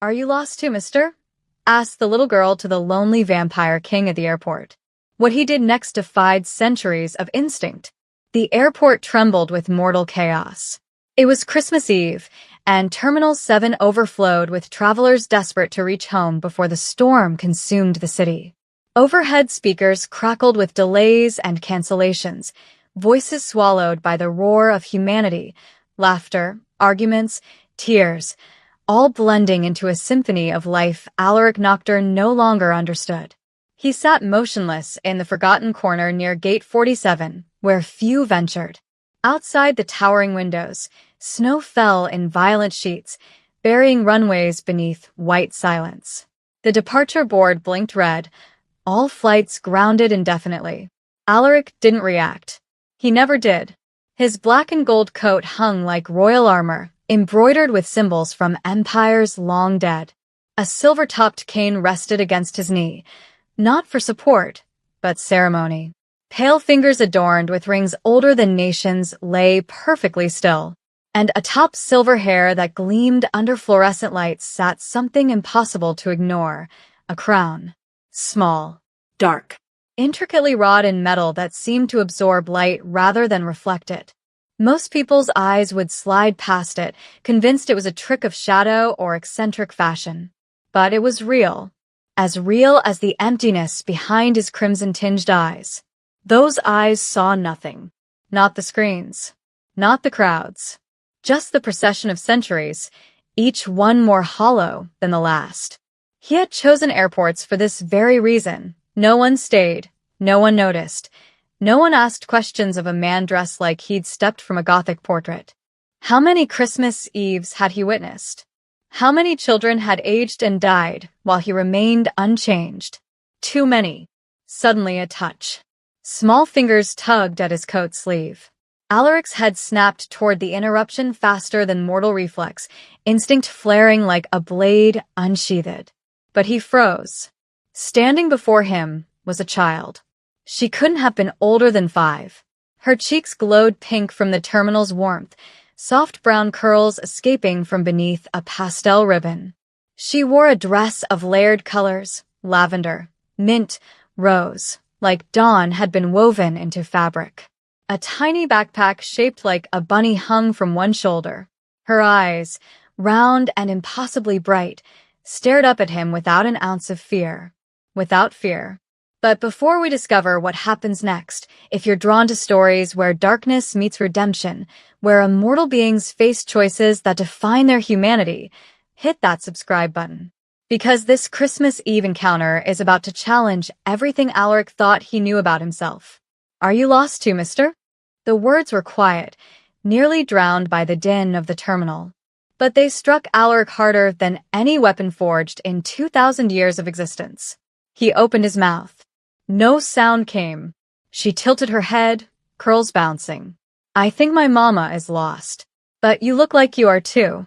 Are you lost too, mister? Asked the little girl to the lonely vampire king at the airport. What he did next defied centuries of instinct. The airport trembled with mortal chaos. It was Christmas Eve, and Terminal 7 overflowed with travelers desperate to reach home before the storm consumed the city. Overhead speakers crackled with delays and cancellations, voices swallowed by the roar of humanity, laughter, arguments, tears, all blending into a symphony of life Alaric Nocturne no longer understood. He sat motionless in the forgotten corner near Gate 47, where few ventured. Outside the towering windows, snow fell in violent sheets, burying runways beneath white silence. The departure board blinked red, all flights grounded indefinitely. Alaric didn't react. He never did. His black and gold coat hung like royal armor, embroidered with symbols from empires long dead. A silver-topped cane rested against his knee, not for support, but ceremony. Pale fingers adorned with rings older than nations lay perfectly still, and atop silver hair that gleamed under fluorescent lights sat something impossible to ignore, a crown. Small, dark, intricately wrought in metal that seemed to absorb light rather than reflect it. Most people's eyes would slide past it, convinced it was a trick of shadow or eccentric fashion. But it was real as the emptiness behind his crimson-tinged eyes. Those eyes saw nothing. Not the screens. Not the crowds. Just the procession of centuries, each one more hollow than the last. He had chosen airports for this very reason. No one stayed. No one noticed. No one asked questions of a man dressed like he'd stepped from a Gothic portrait. How many Christmas Eves had he witnessed? How many children had aged and died while he remained unchanged? Too many. Suddenly a touch. Small fingers tugged at his coat sleeve. Alaric's head snapped toward the interruption faster than mortal reflex, instinct flaring like a blade unsheathed. But he froze. Standing before him was a child. She couldn't have been older than 5. Her cheeks glowed pink from the terminal's warmth, soft brown curls escaping from beneath a pastel ribbon. She wore a dress of layered colors, lavender, mint, rose, like dawn had been woven into fabric. A tiny backpack shaped like a bunny hung from one shoulder. Her eyes, round and impossibly bright, stared up at him without an ounce of fear. Without fear. But before we discover what happens next, if you're drawn to stories where darkness meets redemption, where immortal beings face choices that define their humanity, hit that subscribe button. Because this Christmas Eve encounter is about to challenge everything Alaric thought he knew about himself. Are you lost too, mister? The words were quiet, nearly drowned by the din of the terminal. But they struck Alaric harder than any weapon forged in 2,000 years of existence. He opened his mouth. No sound came. She tilted her head, curls bouncing. I think my mama is lost. But you look like you are too.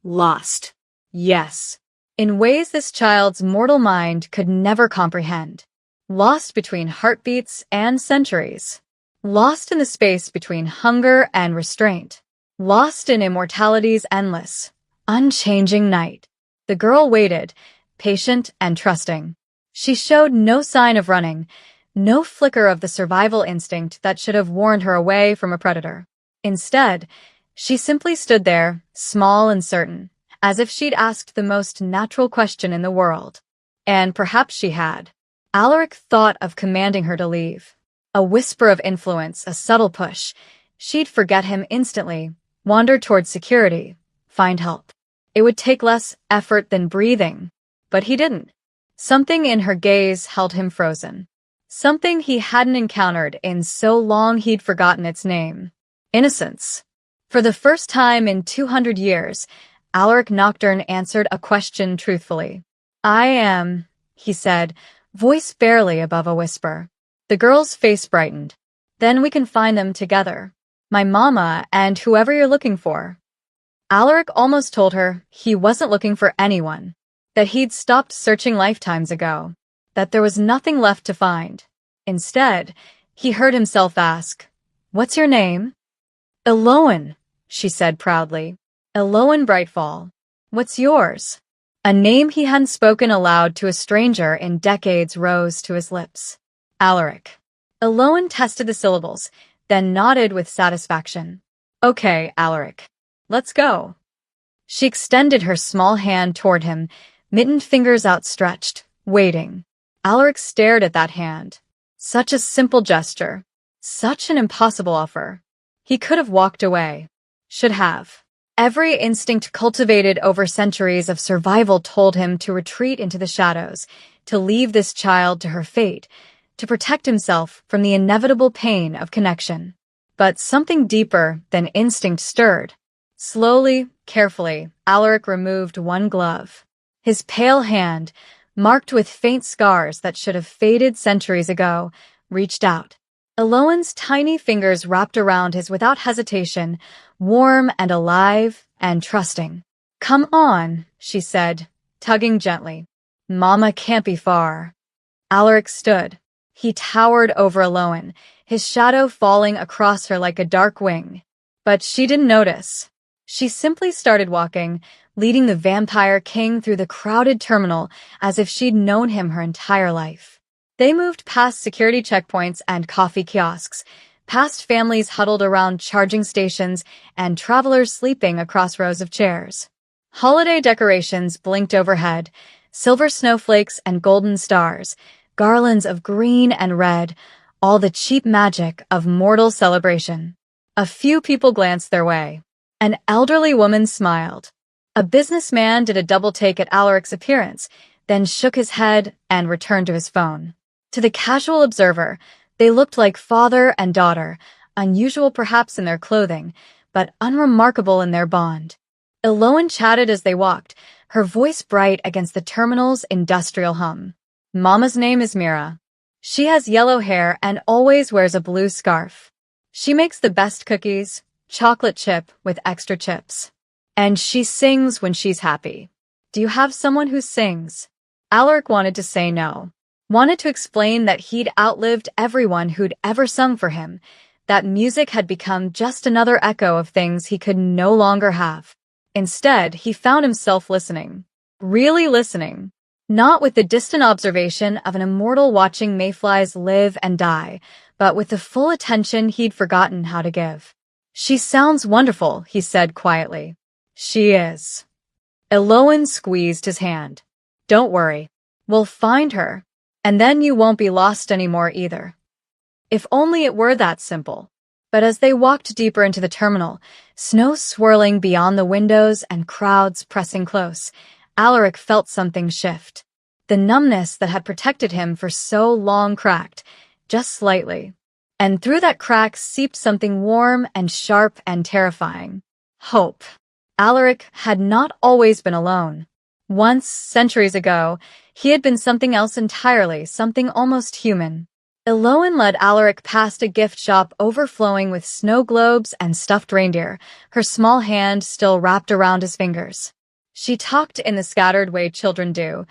Lost. Yes. In ways this child's mortal mind could never comprehend. Lost between heartbeats and centuries. Lost in the space between hunger and restraint. Lost in immortality's endless, unchanging night. The girl waited, patient and trusting. She showed no sign of running, no flicker of the survival instinct that should have warned her away from a predator. Instead, she simply stood there, small and certain, as if she'd asked the most natural question in the world. And perhaps she had. Alaric thought of commanding her to leave. A whisper of influence, a subtle push. She'd forget him instantly, wander toward security, find help. It would take less effort than breathing. But he didn't. Something in her gaze held him frozen. Something he hadn't encountered in so long he'd forgotten its name. Innocence. For the first time in 200 years, Alaric Nocturne answered a question truthfully. I am, he said, voice barely above a whisper. The girl's face brightened. Then we can find them together. My mama and whoever you're looking for. Alaric almost told her he wasn't looking for anyone. That he'd stopped searching lifetimes ago, that there was nothing left to find. Instead, he heard himself ask, What's your name? Eloan, she said proudly. Eloan Brightfall. What's yours? A name he hadn't spoken aloud to a stranger in decades rose to his lips. Alaric. Eloan tested the syllables, then nodded with satisfaction. Okay, Alaric. Let's go. She extended her small hand toward him, mittened fingers outstretched, waiting. Alaric stared at that hand. Such a simple gesture. Such an impossible offer. He could have walked away. Should have. Every instinct cultivated over centuries of survival told him to retreat into the shadows, to leave this child to her fate, to protect himself from the inevitable pain of connection. But something deeper than instinct stirred. Slowly, carefully, Alaric removed one glove. His pale hand, marked with faint scars that should have faded centuries ago, reached out. Eloan's tiny fingers wrapped around his without hesitation, warm and alive and trusting. Come on, she said, tugging gently. Mama can't be far. Alaric stood. He towered over Eloan, his shadow falling across her like a dark wing. But she didn't notice. She simply started walking, leading the vampire king through the crowded terminal as if she'd known him her entire life. They moved past security checkpoints and coffee kiosks, past families huddled around charging stations and travelers sleeping across rows of chairs. Holiday decorations blinked overhead, silver snowflakes and golden stars, garlands of green and red, all the cheap magic of mortal celebration. A few people glanced their way. An elderly woman smiled. A businessman did a double take at Alaric's appearance, then shook his head and returned to his phone. To the casual observer, they looked like father and daughter, unusual perhaps in their clothing, but unremarkable in their bond. Eloan chatted as they walked, her voice bright against the terminal's industrial hum. Mama's name is Mira. She has yellow hair and always wears a blue scarf. She makes the best cookies, chocolate chip with extra chips. And she sings when she's happy. Do you have someone who sings? Alaric wanted to say no. Wanted to explain that he'd outlived everyone who'd ever sung for him, that music had become just another echo of things he could no longer have. Instead, he found himself listening. Really listening. Not with the distant observation of an immortal watching mayflies live and die, but with the full attention he'd forgotten how to give. She sounds wonderful, he said quietly. She is. Eloan squeezed his hand. Don't worry. We'll find her. And then you won't be lost anymore either. If only it were that simple. But as they walked deeper into the terminal, snow swirling beyond the windows and crowds pressing close, Alaric felt something shift. The numbness that had protected him for so long cracked, just slightly. And through that crack seeped something warm and sharp and terrifying. Hope. Alaric had not always been alone. Once, centuries ago, he had been something else entirely, something almost human. Eloan led Alaric past a gift shop overflowing with snow globes and stuffed reindeer, her small hand still wrapped around his fingers. She talked in the scattered way children do,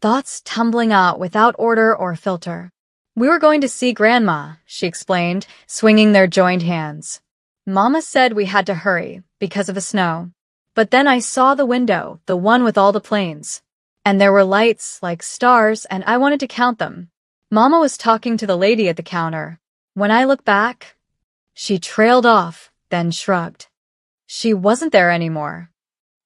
thoughts tumbling out without order or filter. We were going to see Grandma, she explained, swinging their joined hands. Mama said we had to hurry, because of the snow. But then I saw the window, the one with all the planes. And there were lights, like stars, and I wanted to count them. Mama was talking to the lady at the counter. When I look back, she trailed off, then shrugged. She wasn't there anymore.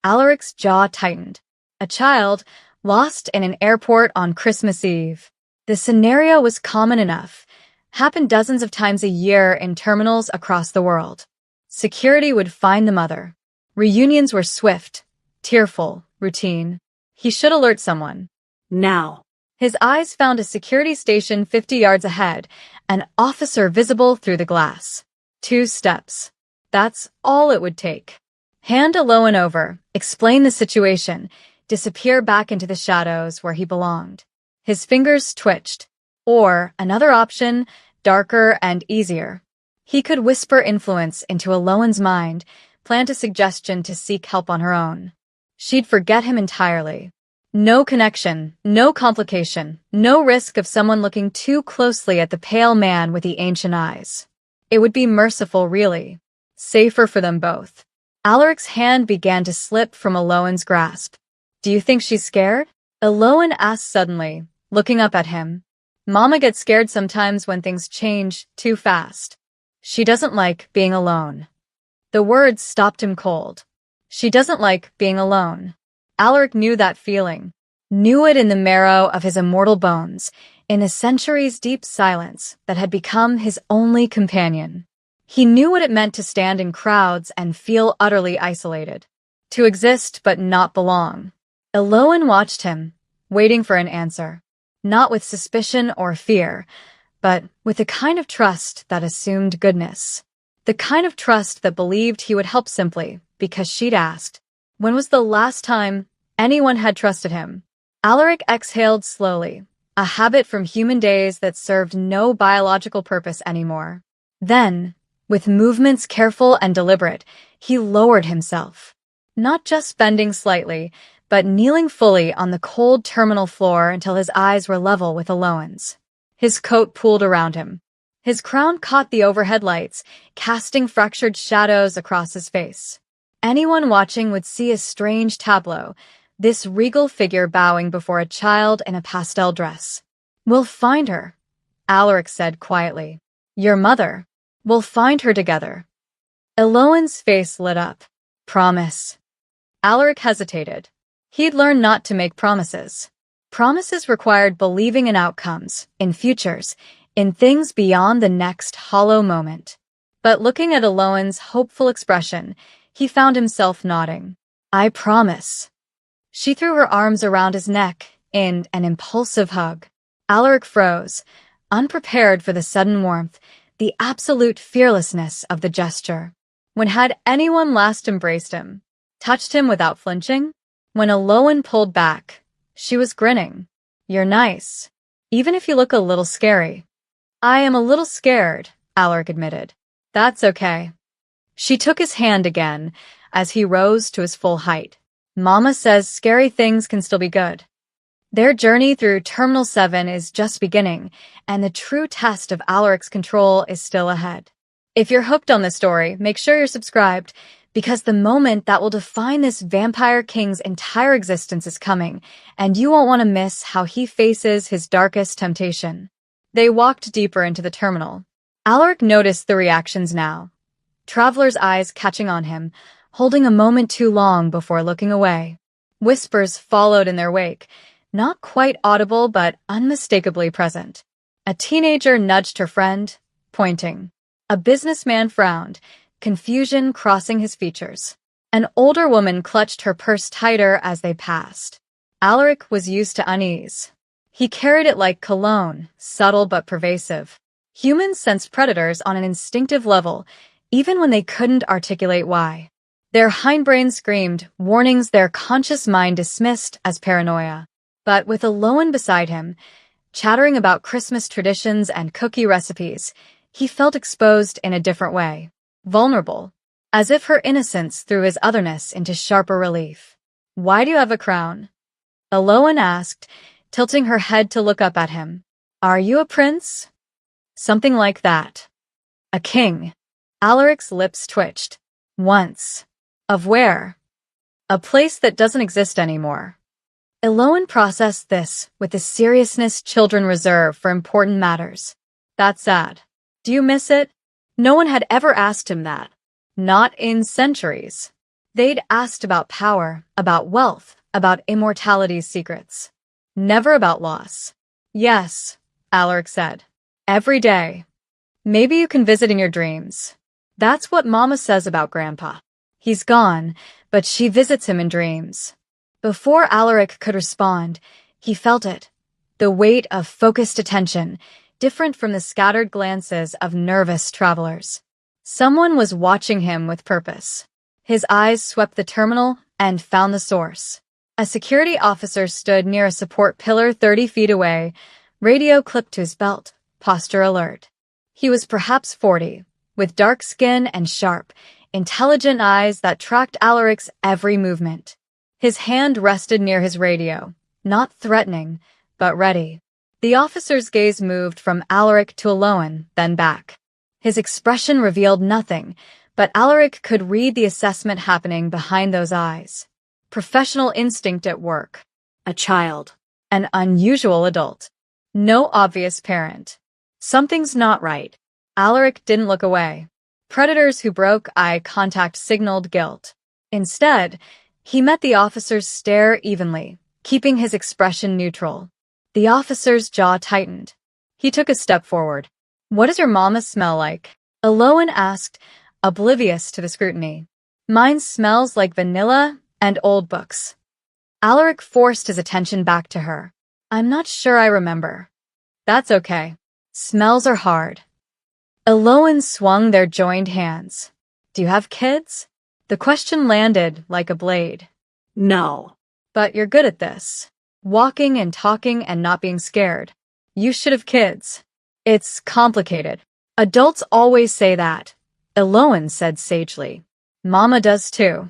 Alaric's jaw tightened. A child, lost in an airport on Christmas Eve. The scenario was common enough, happened dozens of times a year in terminals across the world. Security would find the mother. Reunions were swift, tearful, routine. He should alert someone. Now. His eyes found a security station 50 yards ahead, an officer visible through the glass. 2 steps. That's all it would take. Hand Eloan over, explain the situation, disappear back into the shadows where he belonged. His fingers twitched. Or, another option, darker and easier. He could whisper influence into Eloan's mind, plant a suggestion to seek help on her own. She'd forget him entirely. No connection, no complication, no risk of someone looking too closely at the pale man with the ancient eyes. It would be merciful, really. Safer for them both. Alaric's hand began to slip from Eloan's grasp. Do you think she's scared? Eloan asked suddenly, looking up at him. Mama gets scared sometimes when things change too fast. She doesn't like being alone. The words stopped him cold. She doesn't like being alone. Alaric knew that feeling, knew it in the marrow of his immortal bones, in a centuries-deep silence that had become his only companion. He knew what it meant to stand in crowds and feel utterly isolated, to exist but not belong. Eloan watched him, waiting for an answer, not with suspicion or fear, but with the kind of trust that assumed goodness. The kind of trust that believed he would help simply because she'd asked. When was the last time anyone had trusted him? Alaric exhaled slowly, a habit from human days that served no biological purpose anymore. Then, with movements careful and deliberate, he lowered himself, not just bending slightly, but kneeling fully on the cold terminal floor until his eyes were level with Eloan's. His coat pooled around him. His crown caught the overhead lights, casting fractured shadows across his face. Anyone watching would see a strange tableau, this regal figure bowing before a child in a pastel dress. "We'll find her," Alaric said quietly. "Your mother. We'll find her together." Eloan's face lit up. "Promise." Alaric hesitated. He'd learned not to make promises. Promises required believing in outcomes, in futures, in things beyond the next hollow moment. But looking at Eloan's hopeful expression, he found himself nodding. "I promise." She threw her arms around his neck in an impulsive hug. Alaric froze, unprepared for the sudden warmth, the absolute fearlessness of the gesture. When had anyone last embraced him, touched him without flinching? When Eloan pulled back, she was grinning. "You're nice, even if you look a little scary." "I am a little scared," Alaric admitted. "That's okay." She took his hand again as he rose to his full height. "Mama says scary things can still be good." Their journey through Terminal 7 is just beginning, and the true test of Alaric's control is still ahead. If you're hooked on this story, make sure you're subscribed, because the moment that will define this vampire king's entire existence is coming, and you won't want to miss how he faces his darkest temptation. They walked deeper into the terminal. Alaric noticed the reactions now. Travelers' eyes catching on him, holding a moment too long before looking away. Whispers followed in their wake, not quite audible but unmistakably present. A teenager nudged her friend, pointing. A businessman frowned, confusion crossing his features. An older woman clutched her purse tighter as they passed. Alaric was used to unease. He carried it like cologne, subtle but pervasive. Humans sensed predators on an instinctive level, even when they couldn't articulate why. Their hindbrain screamed warnings their conscious mind dismissed as paranoia. But with Eloan beside him, chattering about Christmas traditions and cookie recipes, he felt exposed in a different way. Vulnerable, as if her innocence threw his otherness into sharper relief. "Why do you have a crown?" Eloan asked, tilting her head to look up at him. "Are you a prince?" "Something like that." "A king." Alaric's lips twitched. "Once." "Of where?" "A place that doesn't exist anymore." Eloan processed this with the seriousness children reserve for important matters. "That's sad. Do you miss it?" No one had ever asked him that. Not in centuries. They'd asked about power, about wealth, about immortality's secrets. Never about loss. "Yes," Alaric said. "Every day. Maybe you can visit in your dreams. That's what Mama says about Grandpa. He's gone, but she visits him in dreams." Before Alaric could respond, he felt it. The weight of focused attention, different from the scattered glances of nervous travelers. Someone was watching him with purpose. His eyes swept the terminal and found the source. A security officer stood near a support pillar 30 feet away, radio clipped to his belt, posture alert. He was perhaps 40, with dark skin and sharp, intelligent eyes that tracked Alaric's every movement. His hand rested near his radio, not threatening, but ready. The officer's gaze moved from Alaric to Eloan, then back. His expression revealed nothing, but Alaric could read the assessment happening behind those eyes. professional instinct at work. A child. An unusual adult. No obvious parent. Something's not right. Alaric didn't look away. Predators who broke eye contact signaled guilt. Instead, he met the officer's stare evenly, keeping his expression neutral. The officer's jaw tightened. He took a step forward. "What does your mama smell like?" Aloan asked, oblivious to the scrutiny. "Mine smells like vanilla and old books." Alaric forced his attention back to her. "I'm not sure I remember." "That's okay. Smells are hard." Aloan swung their joined hands. "Do you have kids?" The question landed like a blade. No. "But you're good at this. Walking and talking and not being scared. You should have kids." "It's complicated. Adults always say that," Aloan said sagely. "Mama does too."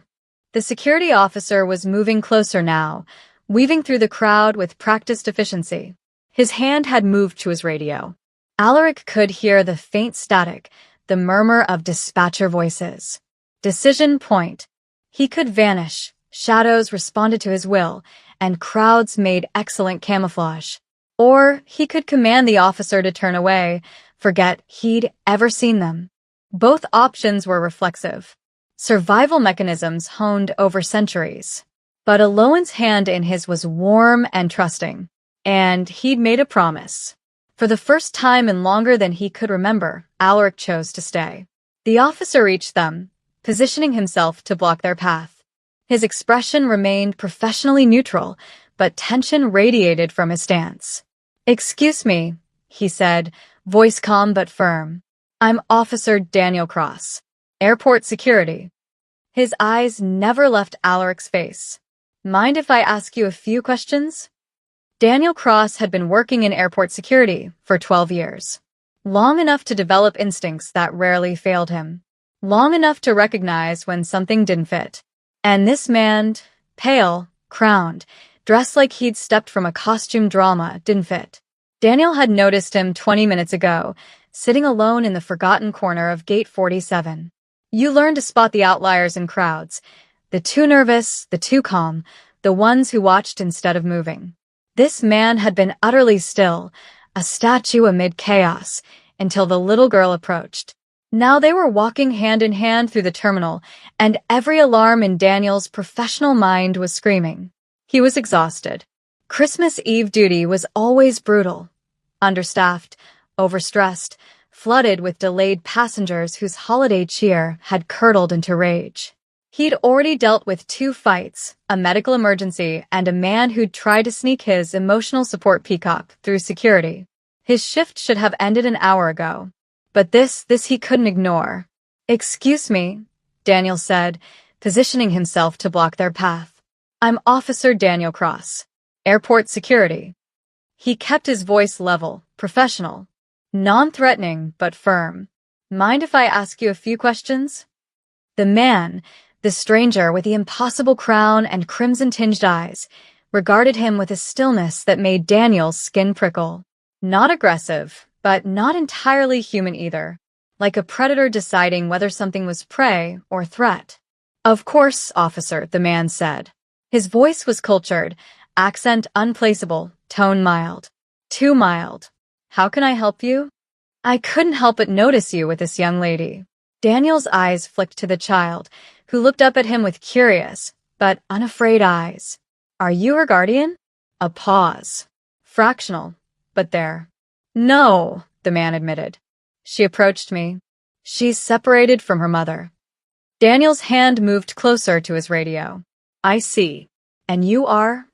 The security officer was moving closer now, weaving through the crowd with practiced efficiency. His hand had moved to his radio. Alaric could hear the faint static, the murmur of dispatcher voices. Decision point. He could vanish, shadows responded to his will, and crowds made excellent camouflage. Or he could command the officer to turn away, forget he'd ever seen them. Both options were reflexive. Survival mechanisms honed over centuries. But Aloan's hand in his was warm and trusting, and he'd made a promise. For the first time in longer than he could remember, Alaric chose to stay. The officer reached them, positioning himself to block their path. His expression remained professionally neutral, but tension radiated from his stance. "Excuse me," he said, voice calm but firm. "I'm Officer Daniel Cross, Airport Security." His eyes never left Alaric's face. "Mind if I ask you a few questions?" Daniel Cross had been working in airport security for 12 years. Long enough to develop instincts that rarely failed him. Long enough to recognize when something didn't fit. And this man, pale, crowned, dressed like he'd stepped from a costume drama, didn't fit. Daniel had noticed him 20 minutes ago, sitting alone in the forgotten corner of Gate 47. You learn to spot the outliers in crowds. The too nervous, the too calm, the ones who watched instead of moving. This man had been utterly still, a statue amid chaos, until the little girl approached. Now they were walking hand in hand through the terminal, and every alarm in Daniel's professional mind was screaming. He was exhausted. Christmas Eve duty was always brutal. Understaffed, overstressed, flooded with delayed passengers whose holiday cheer had curdled into rage. He'd already dealt with 2 fights, a medical emergency and a man who'd tried to sneak his emotional support peacock through security. His shift should have ended an hour ago. But this he couldn't ignore. "Excuse me," Daniel said, positioning himself to block their path. "I'm Officer Daniel Cross, Airport Security." He kept his voice level, professional, non-threatening but firm. "Mind if I ask you a few questions?" The man, the stranger with the impossible crown and crimson-tinged eyes, regarded him with a stillness that made Daniel's skin prickle. Not aggressive, but not entirely human either, like a predator deciding whether something was prey or threat. "Of course, officer," the man said. His voice was cultured, accent unplaceable, tone mild. Too mild. "How can I help you?" "I couldn't help but notice you with this young lady." Daniel's eyes flicked to the child, who looked up at him with curious, but unafraid eyes. "Are you her guardian?" A pause. Fractional, but there. "No," the man admitted. "She approached me. She's separated from her mother." Daniel's hand moved closer to his radio. "I see. And you are?"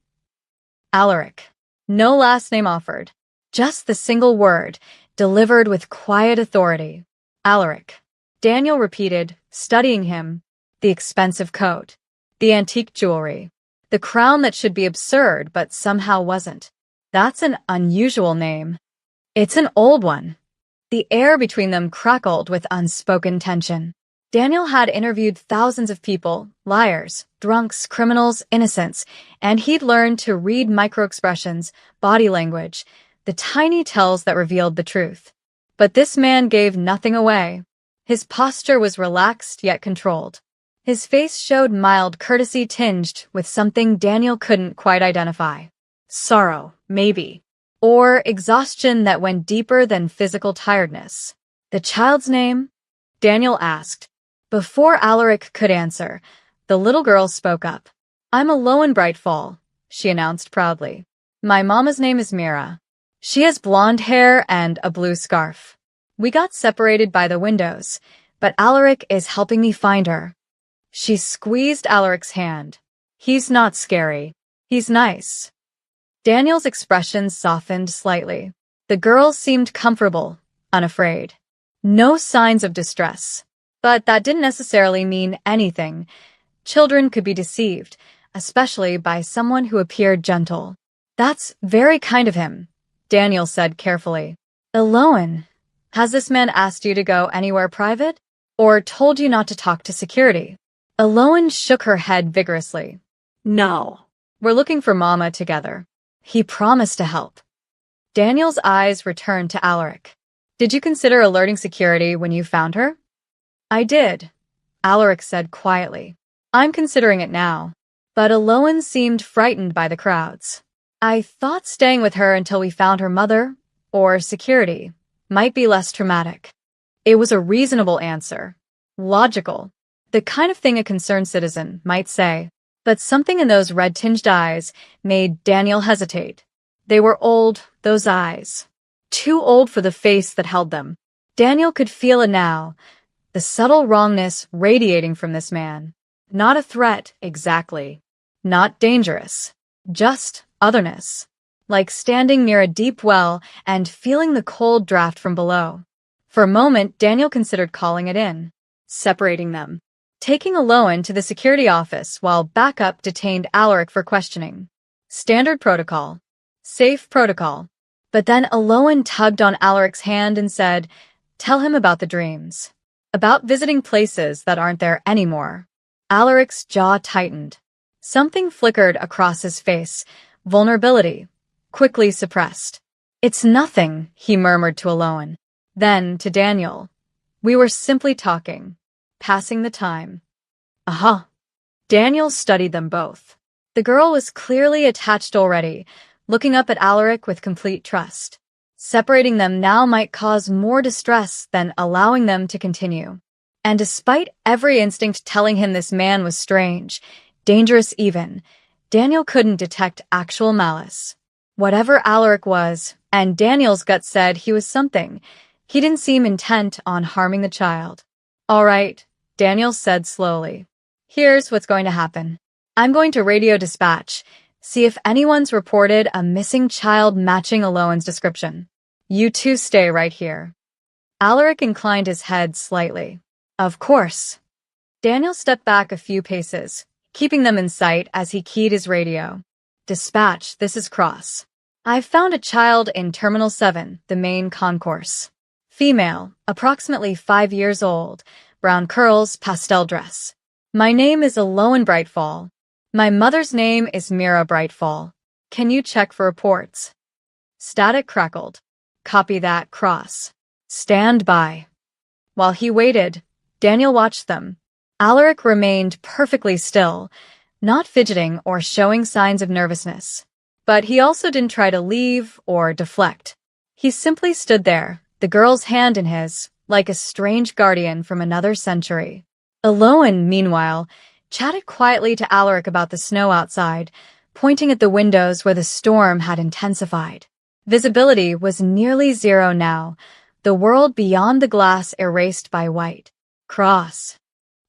"Alaric." No last name offered. Just the single word, delivered with quiet authority. "Alaric." Daniel repeated, studying him. The expensive coat. The antique jewelry. The crown that should be absurd but somehow wasn't. "That's an unusual name." "It's an old one." The air between them crackled with unspoken tension. Daniel had interviewed thousands of people, liars, drunks, criminals, innocents, and he'd learned to read microexpressions, body language, the tiny tells that revealed the truth. But this man gave nothing away. His posture was relaxed yet controlled. His face showed mild courtesy tinged with something Daniel couldn't quite identify. Sorrow, maybe. Or exhaustion that went deeper than physical tiredness. The child's name? Daniel asked. Before Alaric could answer, the little girl spoke up. I'm Aloan Brightfall, she announced proudly. My mama's name is Mira. She has blonde hair and a blue scarf. We got separated by the windows, but Alaric is helping me find her. She squeezed Alaric's hand. He's not scary. He's nice. Daniel's expression softened slightly. The girl seemed comfortable, unafraid. No signs of distress. But that didn't necessarily mean anything. Children could be deceived, especially by someone who appeared gentle. That's very kind of him, Daniel said carefully. Aloan, has this man asked you to go anywhere private? Or told you not to talk to security? Aloan shook her head vigorously. No. We're looking for Mama together. He promised to help. Daniel's eyes returned to Alaric. Did you consider alerting security when you found her? I did, Alaric said quietly. I'm considering it now. But Aloan seemed frightened by the crowds. I thought staying with her until we found her mother, or security, might be less traumatic. It was a reasonable answer. Logical. The kind of thing a concerned citizen might say. But something in those red-tinged eyes made Daniel hesitate. They were old, those eyes. Too old for the face that held them. Daniel could feel it now, the subtle wrongness radiating from this man. Not a threat, exactly. Not dangerous. Just otherness. Like standing near a deep well and feeling the cold draft from below. For a moment, Daniel considered calling it in. Separating them. Taking Aloan to the security office while backup detained Alaric for questioning. Standard protocol. Safe protocol. But then Aloan tugged on Alaric's hand and said, tell him about the dreams. About visiting places that aren't there anymore. Alaric's jaw tightened. Something flickered across his face. Vulnerability. Quickly suppressed. It's nothing, he murmured to Aloan. Then, to Daniel. We were simply talking. Passing the time. Aha. Daniel studied them both. The girl was clearly attached already, looking up at Alaric with complete trust. Separating them now might cause more distress than allowing them to continue. And despite every instinct telling him this man was strange, dangerous even, Daniel couldn't detect actual malice. Whatever Alaric was, and Daniel's gut said he was something, he didn't seem intent on harming the child. All right, Daniel said slowly. Here's what's going to happen. I'm going to radio dispatch, see if anyone's reported a missing child matching Aloan's description. You two stay right here. Alaric inclined his head slightly. Of course. Daniel stepped back a few paces, keeping them in sight as he keyed his radio. Dispatch, this is Cross. I've found a child in Terminal 7, the main concourse. Female, approximately 5 years old, brown curls, pastel dress. My name is Aloan Brightfall. My mother's name is Mira Brightfall. Can you check for reports? Static crackled. Copy that, Cross. Stand by. While he waited, Daniel watched them. Alaric remained perfectly still, not fidgeting or showing signs of nervousness. But he also didn't try to leave or deflect. He simply stood there, the girl's hand in his, like a strange guardian from another century. Aloan, meanwhile, chatted quietly to Alaric about the snow outside, pointing at the windows where the storm had intensified. Visibility was nearly zero now, the world beyond the glass erased by white. Cross.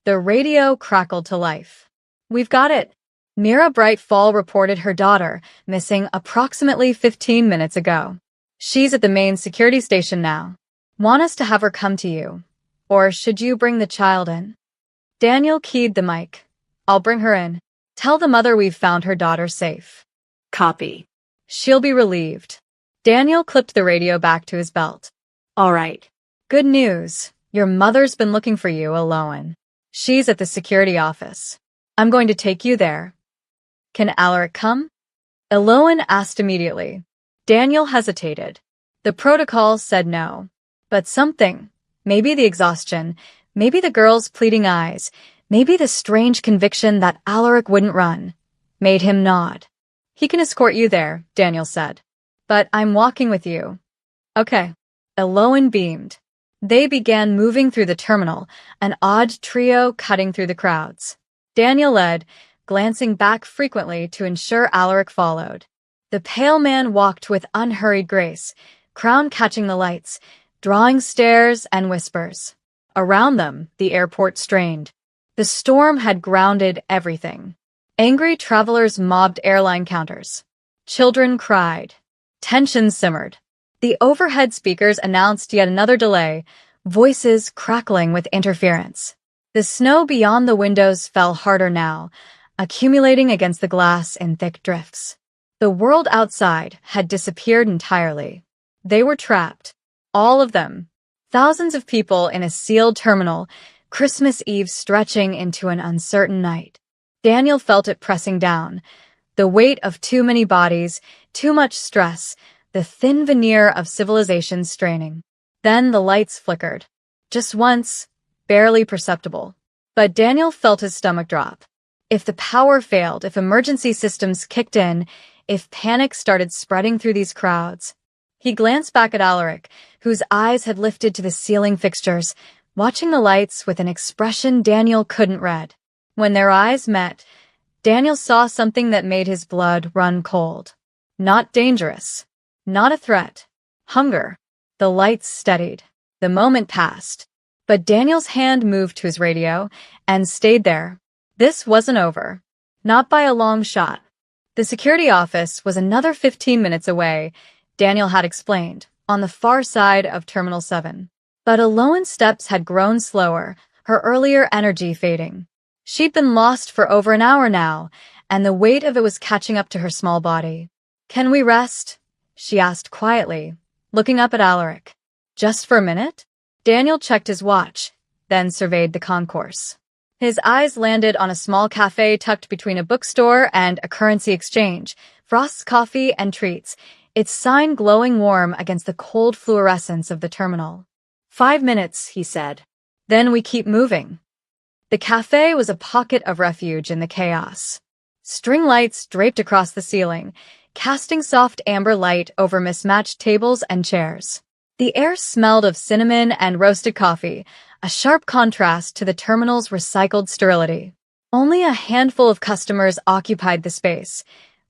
The radio crackled to life. We've got it. Mira Brightfall reported her daughter missing approximately 15 minutes ago. She's at the main security station now. Want us to have her come to you? Or should you bring the child in? Daniel keyed the mic. I'll bring her in. Tell the mother we've found her daughter safe. Copy. She'll be relieved. Daniel clipped the radio back to his belt. All right. Good news. Your mother's been looking for you, Aloan. She's at the security office. I'm going to take you there. Can Alaric come? Aloan asked immediately. Daniel hesitated. The protocol said no. But something, maybe the exhaustion, maybe the girl's pleading eyes, Maybe the strange conviction that Alaric wouldn't run made him nod. "He can escort you there," Daniel said. "But I'm walking with you." "Okay." Eloan beamed. They began moving through the terminal, an odd trio cutting through the crowds. Daniel led, glancing back frequently to ensure Alaric followed. The pale man walked with unhurried grace, crown catching the lights, drawing stares and whispers. Around them, the airport strained. The storm had grounded everything. Angry travelers mobbed airline counters. Children cried. Tension simmered. The overhead speakers announced yet another delay, voices crackling with interference. The snow beyond the windows fell harder now, accumulating against the glass in thick drifts. The world outside had disappeared entirely. They were trapped. All of them. Thousands of people in a sealed terminal, Christmas Eve stretching into an uncertain night. Daniel felt it pressing down. The weight of too many bodies, too much stress, the thin veneer of civilization straining. Then the lights flickered. Just once, barely perceptible. But Daniel felt his stomach drop. If the power failed, if emergency systems kicked in, if panic started spreading through these crowds. He glanced back at Alaric, whose eyes had lifted to the ceiling fixtures, watching the lights with an expression Daniel couldn't read. When their eyes met, Daniel saw something that made his blood run cold. Not dangerous. Not a threat. Hunger. The lights steadied. The moment passed. But Daniel's hand moved to his radio and stayed there. This wasn't over. Not by a long shot. The security office was another 15 minutes away, Daniel had explained, on the far side of Terminal 7. But Eloan's steps had grown slower, her earlier energy fading. She'd been lost for over an hour now, and the weight of it was catching up to her small body. "Can we rest?" she asked quietly, looking up at Alaric. "Just for a minute?" Daniel checked his watch, then surveyed the concourse. His eyes landed on a small cafe tucked between a bookstore and a currency exchange, Frost's Coffee and Treats, its sign glowing warm against the cold fluorescence of the terminal. "5 minutes," he said. "Then we keep moving." The cafe was a pocket of refuge in the chaos. String lights draped across the ceiling, casting soft amber light over mismatched tables and chairs. The air smelled of cinnamon and roasted coffee, a sharp contrast to the terminal's recycled sterility. Only a handful of customers occupied the space,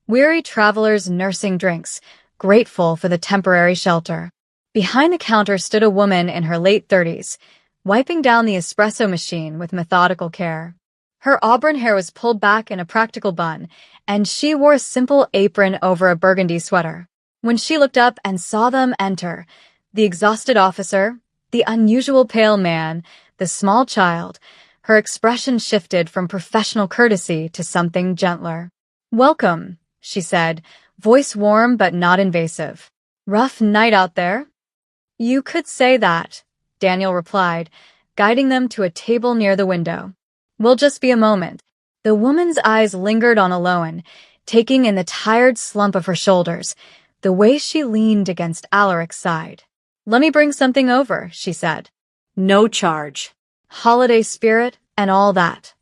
weary travelers nursing drinks, grateful for the temporary shelter. Behind the counter stood a woman in her late 30s, wiping down the espresso machine with methodical care. Her auburn hair was pulled back in a practical bun, and she wore a simple apron over a burgundy sweater. When she looked up and saw them enter, the exhausted officer, the unusual pale man, the small child, her expression shifted from professional courtesy to something gentler. "Welcome," she said, voice warm but not invasive. "Rough night out there?" "You could say that," Daniel replied, guiding them to a table near the window. "We'll just be a moment." The woman's eyes lingered on Eloan, taking in the tired slump of her shoulders, the way she leaned against Alaric's side. "Let me bring something over," she said. No charge. Holiday spirit and all that.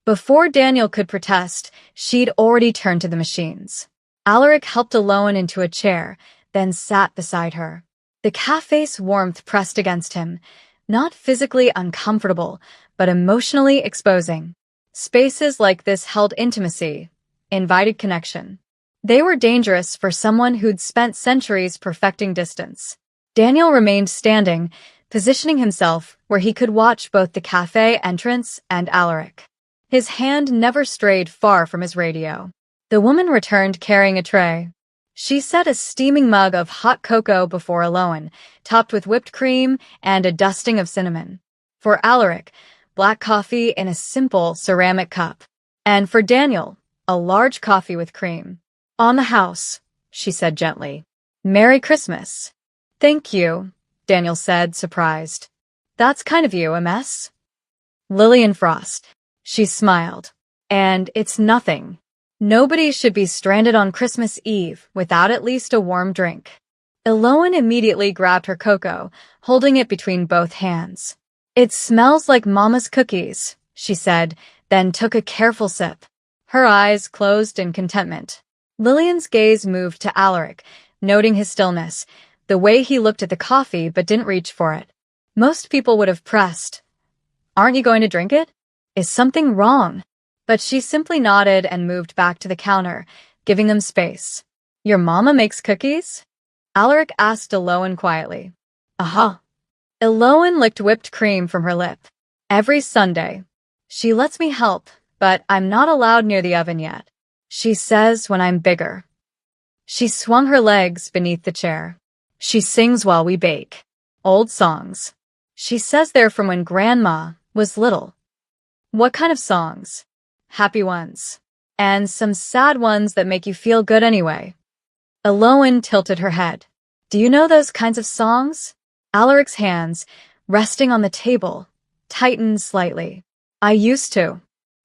Before Daniel could protest, she'd already turned to the machines. Alaric helped Eloan into a chair, then sat beside her. The cafe's warmth pressed against him, not physically uncomfortable, but emotionally exposing. Spaces like this held intimacy, invited connection. They were dangerous for someone who'd spent centuries perfecting distance. Daniel remained standing, positioning himself where he could watch both the cafe entrance and Alaric. His hand never strayed far from his radio. The woman returned carrying a tray. She set a steaming mug of hot cocoa before Eloan, topped with whipped cream and a dusting of cinnamon. For Alaric, black coffee in a simple ceramic cup. And for Daniel, a large coffee with cream. "On the house," she said gently. "Merry Christmas." "Thank you," Daniel said, surprised. "That's kind of you, MS." Lillian Frost. She smiled. "And it's nothing. Nobody should be stranded on Christmas Eve without at least a warm drink." Eloan immediately grabbed her cocoa, holding it between both hands. "It smells like Mama's cookies," she said, then took a careful sip. Her eyes closed in contentment. Lillian's gaze moved to Alaric, noting his stillness, the way he looked at the coffee but didn't reach for it. Most people would have pressed. Aren't you going to drink it? Is something wrong? But she simply nodded and moved back to the counter, giving them space. Your mama makes cookies? Alaric asked Eloan quietly. Uh-huh. Eloan licked whipped cream from her lip. Every Sunday. She lets me help, but I'm not allowed near the oven yet. She says when I'm bigger. She swung her legs beneath the chair. She sings while we bake. Old songs. She says they're from when Grandma was little. What kind of songs? Happy ones. And some sad ones that make you feel good anyway. Eloan tilted her head. Do you know those kinds of songs? Alaric's hands, resting on the table, tightened slightly. I used to.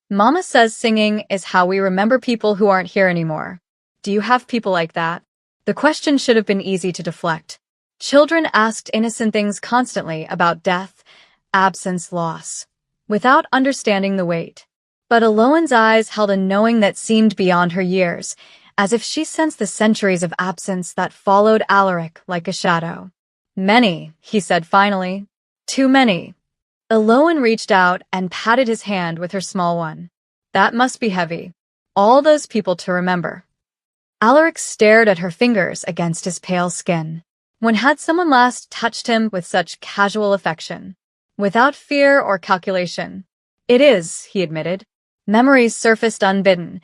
Mama says singing is how we remember people who aren't here anymore. Do you have people like that? The question should have been easy to deflect. Children asked innocent things constantly about death, absence, loss, without understanding the weight. But Eloan's eyes held a knowing that seemed beyond her years, as if she sensed the centuries of absence that followed Alaric like a shadow. Many, he said finally. Too many. Eloan reached out and patted his hand with her small one. That must be heavy. All those people to remember. Alaric stared at her fingers against his pale skin. When had someone last touched him with such casual affection? Without fear or calculation. It is, he admitted. Memories surfaced unbidden.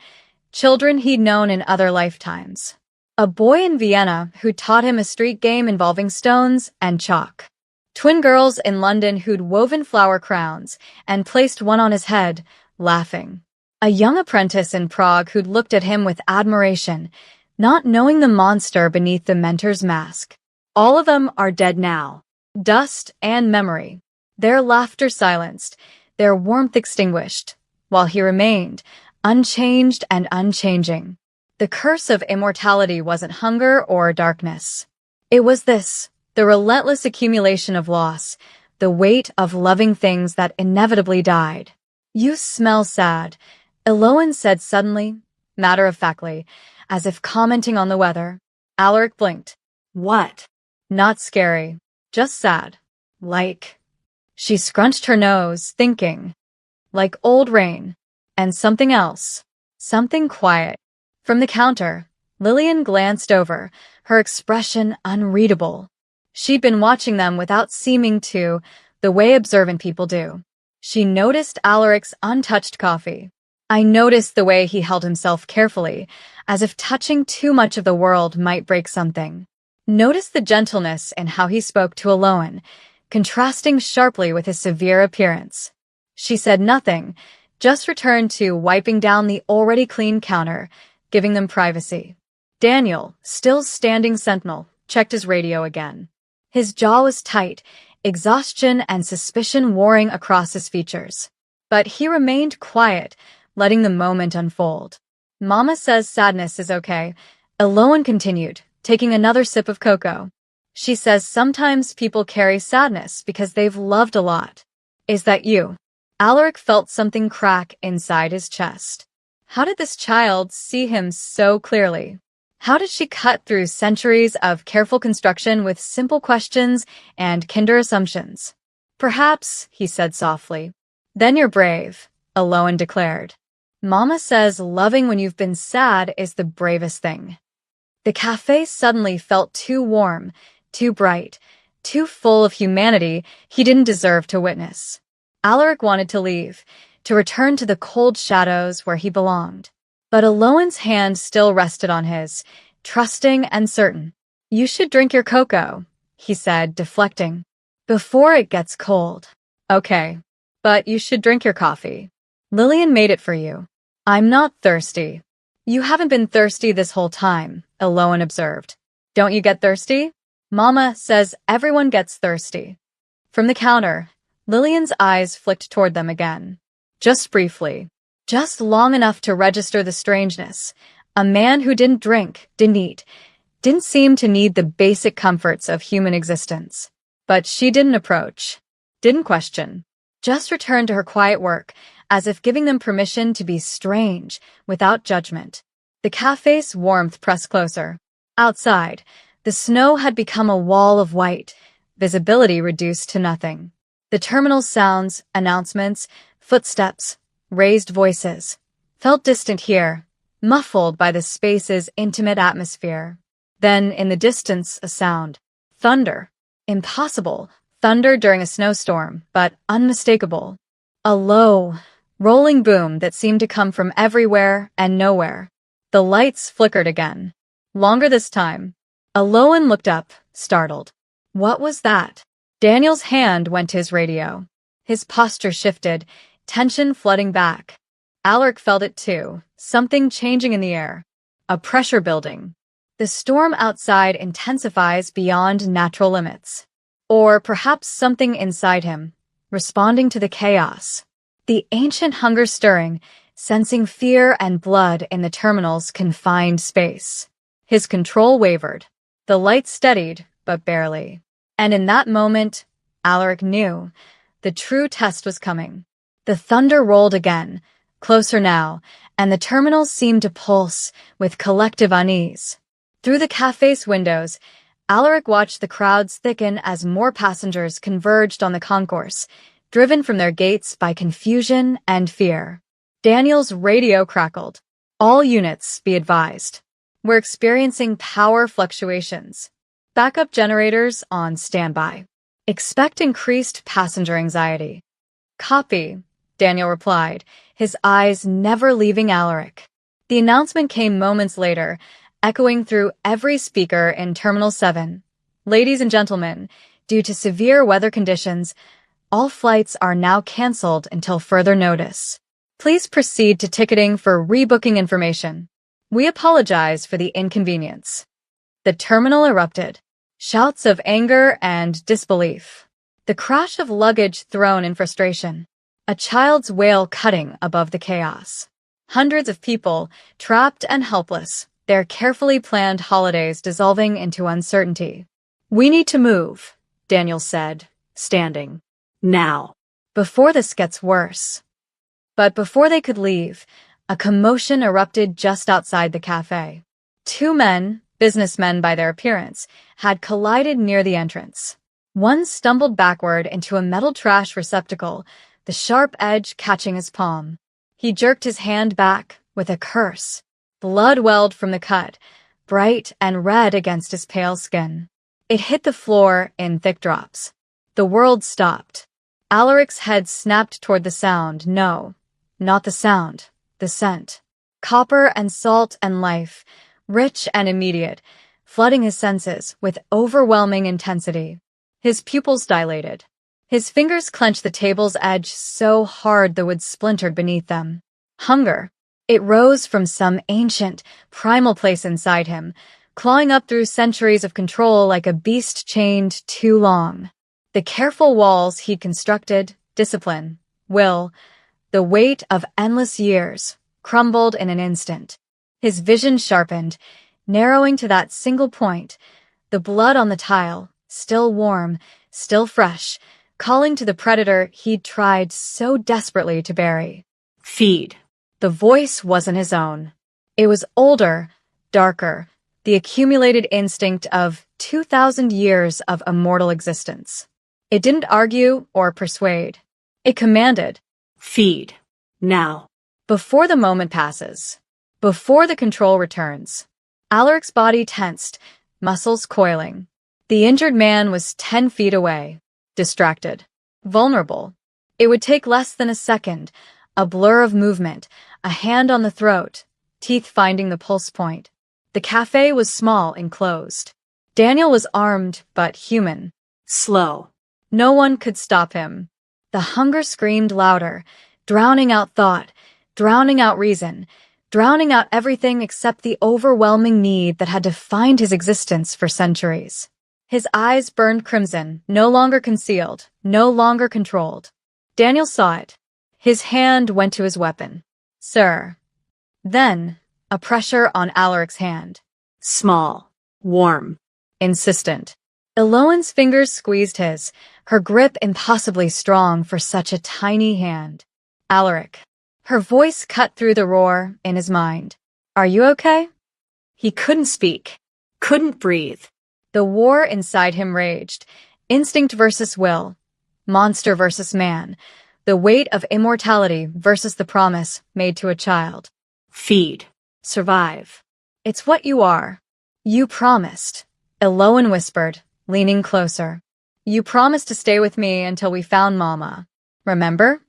Children he'd known in other lifetimes. A boy in Vienna who taught him a street game involving stones and chalk. Twin girls in London who'd woven flower crowns and placed one on his head, laughing. A young apprentice in Prague who'd looked at him with admiration, not knowing the monster beneath the mentor's mask. All of them are dead now. Dust and memory. Their laughter silenced, their warmth extinguished, while he remained, unchanged and unchanging. The curse of immortality wasn't hunger or darkness. It was this, the relentless accumulation of loss, the weight of loving things that inevitably died. You smell sad, Eloan said suddenly, matter-of-factly, as if commenting on the weather. Alaric blinked. What? Not scary, just sad. Like. She scrunched her nose, thinking. Like old rain. And something else. Something quiet. From the counter, Lillian glanced over, her expression unreadable. She'd been watching them without seeming to, the way observant people do. She noticed Alaric's untouched coffee. I noticed the way he held himself carefully, as if touching too much of the world might break something. Noticed the gentleness in how he spoke to Eloan, contrasting sharply with his severe appearance. She said nothing, just returned to wiping down the already clean counter, giving them privacy. Daniel, still standing sentinel, checked his radio again. His jaw was tight, exhaustion and suspicion warring across his features. But he remained quiet, letting the moment unfold. Mama says sadness is okay, Eloan continued, taking another sip of cocoa. She says sometimes people carry sadness because they've loved a lot. Is that you? Alaric felt something crack inside his chest. How did this child see him so clearly? How did she cut through centuries of careful construction with simple questions and kinder assumptions? Perhaps, he said softly. Then you're brave, Eloan declared. Mama says loving when you've been sad is the bravest thing. The cafe suddenly felt too warm, too bright, too full of humanity he didn't deserve to witness. Alaric wanted to leave, to return to the cold shadows where he belonged. But Eloan's hand still rested on his, trusting and certain. You should drink your cocoa, he said, deflecting. Before it gets cold. Okay. But you should drink your coffee. Lillian made it for you. I'm not thirsty. You haven't been thirsty this whole time, Eloan observed. Don't you get thirsty? Mama says everyone gets thirsty. From the counter, Lillian's eyes flicked toward them again. Just briefly. Just long enough to register the strangeness. A man who didn't drink, didn't eat, didn't seem to need the basic comforts of human existence. But she didn't approach. Didn't question. Just returned to her quiet work, as if giving them permission to be strange, without judgment. The cafe's warmth pressed closer. Outside, the snow had become a wall of white, visibility reduced to nothing. The terminal's sounds, announcements, footsteps, raised voices, felt distant here, muffled by the space's intimate atmosphere. Then, in the distance, a sound. Thunder. Impossible. Thunder during a snowstorm, but unmistakable. A low, rolling boom that seemed to come from everywhere and nowhere. The lights flickered again. Longer this time. Aloan looked up, startled. What was that? Daniel's hand went to his radio. His posture shifted, tension flooding back. Alaric felt it too, something changing in the air. A pressure building. The storm outside intensifies beyond natural limits. Or perhaps something inside him, responding to the chaos. The ancient hunger stirring, sensing fear and blood in the terminal's confined space. His control wavered. The lights steadied, but barely. And in that moment, Alaric knew the true test was coming. The thunder rolled again, closer now, and the terminal seemed to pulse with collective unease. Through the cafe's windows, Alaric watched the crowds thicken as more passengers converged on the concourse, driven from their gates by confusion and fear. Daniel's radio crackled. All units, be advised. We're experiencing power fluctuations. Backup generators on standby. Expect increased passenger anxiety. Copy, Daniel replied, his eyes never leaving Alaric. The announcement came moments later, echoing through every speaker in Terminal 7. Ladies and gentlemen, due to severe weather conditions, all flights are now canceled until further notice. Please proceed to ticketing for rebooking information. We apologize for the inconvenience. The terminal erupted. Shouts of anger and disbelief. The crash of luggage thrown in frustration. A child's wail cutting above the chaos. Hundreds of people, trapped and helpless, their carefully planned holidays dissolving into uncertainty. We need to move, Daniel said, standing. Now. Before this gets worse. But before they could leave, a commotion erupted just outside the cafe. Two men, businessmen by their appearance, had collided near the entrance. One stumbled backward into a metal trash receptacle, the sharp edge catching his palm. He jerked his hand back with a curse. Blood welled from the cut, bright and red against his pale skin. It hit the floor in thick drops. The world stopped. Alaric's head snapped toward the sound. No, not the sound, the scent. Copper and salt and life, rich and immediate, flooding his senses with overwhelming intensity. His pupils dilated. His fingers clenched the table's edge so hard the wood splintered beneath them. Hunger. It rose from some ancient, primal place inside him, clawing up through centuries of control like a beast chained too long. The careful walls he'd constructed, discipline, will, the weight of endless years, crumbled in an instant. His vision sharpened, narrowing to that single point, the blood on the tile, still warm, still fresh, calling to the predator he'd tried so desperately to bury. Feed. The voice wasn't his own. It was older, darker, the accumulated instinct of 2,000 years of immortal existence. It didn't argue or persuade. It commanded. Feed. Now. Before the moment passes. Before the control returns. Alaric's body tensed, muscles coiling. The injured man was 10 feet away. Distracted. Vulnerable. It would take less than a second, a blur of movement, a hand on the throat, teeth finding the pulse point. The cafe was small and closed. Daniel was armed but human. Slow. No one could stop him. The hunger screamed louder, drowning out thought, drowning out reason, drowning out everything except the overwhelming need that had defined his existence for centuries. His eyes burned crimson, no longer concealed, no longer controlled. Daniel saw it. His hand went to his weapon. Sir. Then, a pressure on Alaric's hand. Small. Warm. Insistent. Eloan's fingers squeezed his, her grip impossibly strong for such a tiny hand. Alaric. Her voice cut through the roar in his mind. Are you okay? He couldn't speak. Couldn't breathe. The war inside him raged. Instinct versus will. Monster versus man. The weight of immortality versus the promise made to a child. Feed. Survive. It's what you are. You promised. Eloan whispered, leaning closer. You promised to stay with me until we found Mama. Remember?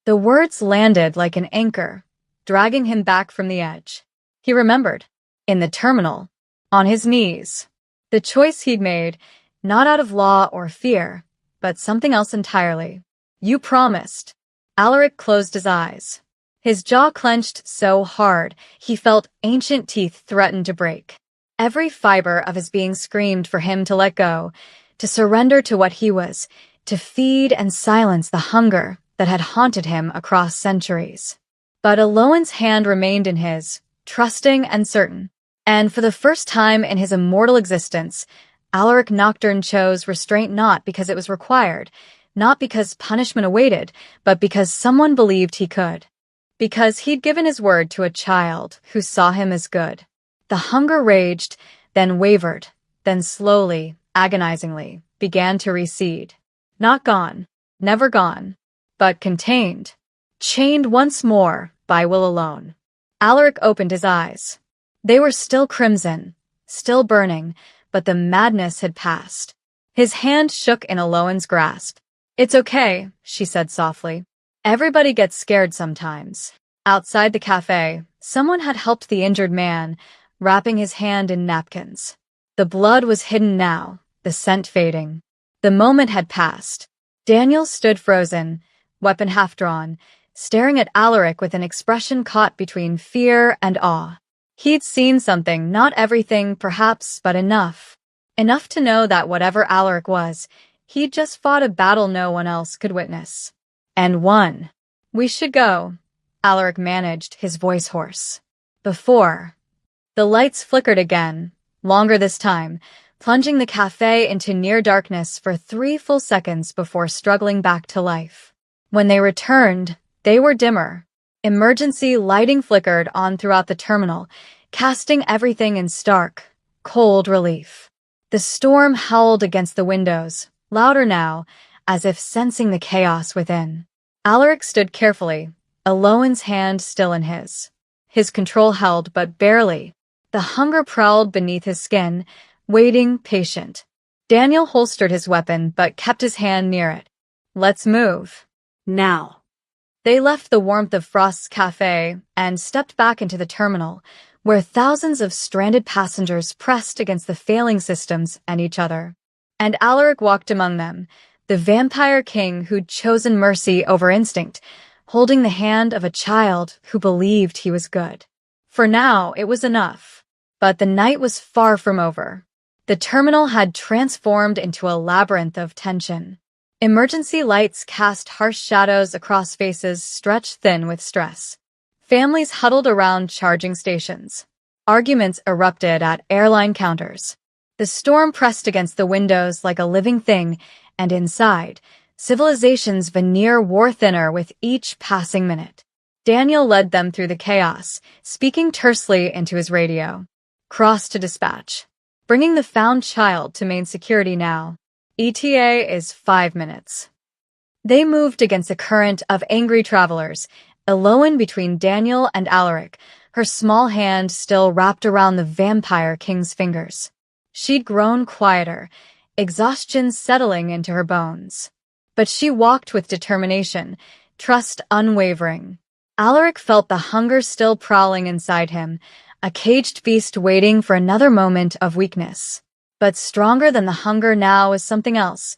The words landed like an anchor, dragging him back from the edge. He remembered. In the terminal. On his knees. The choice he'd made, not out of law or fear, but something else entirely. You promised. Alaric closed his eyes. His jaw clenched so hard, he felt ancient teeth threaten to break. Every fiber of his being screamed for him to let go, to surrender to what he was, to feed and silence the hunger that had haunted him across centuries. But Eloan's hand remained in his, trusting and certain. And for the first time in his immortal existence, Alaric Nocturne chose restraint not because it was required, not because punishment awaited, but because someone believed he could. Because he'd given his word to a child who saw him as good. The hunger raged, then wavered, then slowly, agonizingly, began to recede. Not gone, never gone, but contained, chained once more by will alone. Alaric opened his eyes. They were still crimson, still burning, but the madness had passed. His hand shook in Eloan's grasp. It's okay, she said softly. Everybody gets scared sometimes. Outside the cafe, someone had helped the injured man, wrapping his hand in napkins. The blood was hidden now, the scent fading. The moment had passed. Daniel stood frozen, weapon half drawn, staring at Alaric with an expression caught between fear and awe. He'd seen something, not everything, perhaps, but enough. Enough to know that whatever Alaric was, he'd just fought a battle no one else could witness. And won. We should go, Alaric managed, his voice hoarse. Before. The lights flickered again, longer this time, plunging the cafe into near darkness for 3 full seconds before struggling back to life. When they returned, they were dimmer. Emergency lighting flickered on throughout the terminal, casting everything in stark, cold relief. The storm howled against the windows, louder now, as if sensing the chaos within. Alaric stood carefully, Eloan's hand still in his. His control held, but barely. The hunger prowled beneath his skin, waiting, patient. Daniel holstered his weapon, but kept his hand near it. Let's move. Now. They left the warmth of Frost's cafe and stepped back into the terminal, where thousands of stranded passengers pressed against the failing systems and each other. And Alaric walked among them, the vampire king who'd chosen mercy over instinct, holding the hand of a child who believed he was good. For now, it was enough. But the night was far from over. The terminal had transformed into a labyrinth of tension. Emergency lights cast harsh shadows across faces stretched thin with stress. Families huddled around charging stations. Arguments erupted at airline counters. The storm pressed against the windows like a living thing, and inside, civilization's veneer wore thinner with each passing minute. Daniel led them through the chaos, speaking tersely into his radio. Cross to dispatch. Bringing the found child to main security now. ETA is 5 minutes. They moved against a current of angry travelers, Eloan between Daniel and Alaric, her small hand still wrapped around the vampire king's fingers. She'd grown quieter, exhaustion settling into her bones. But she walked with determination, trust unwavering. Alaric felt the hunger still prowling inside him, a caged beast waiting for another moment of weakness. But stronger than the hunger now was something else,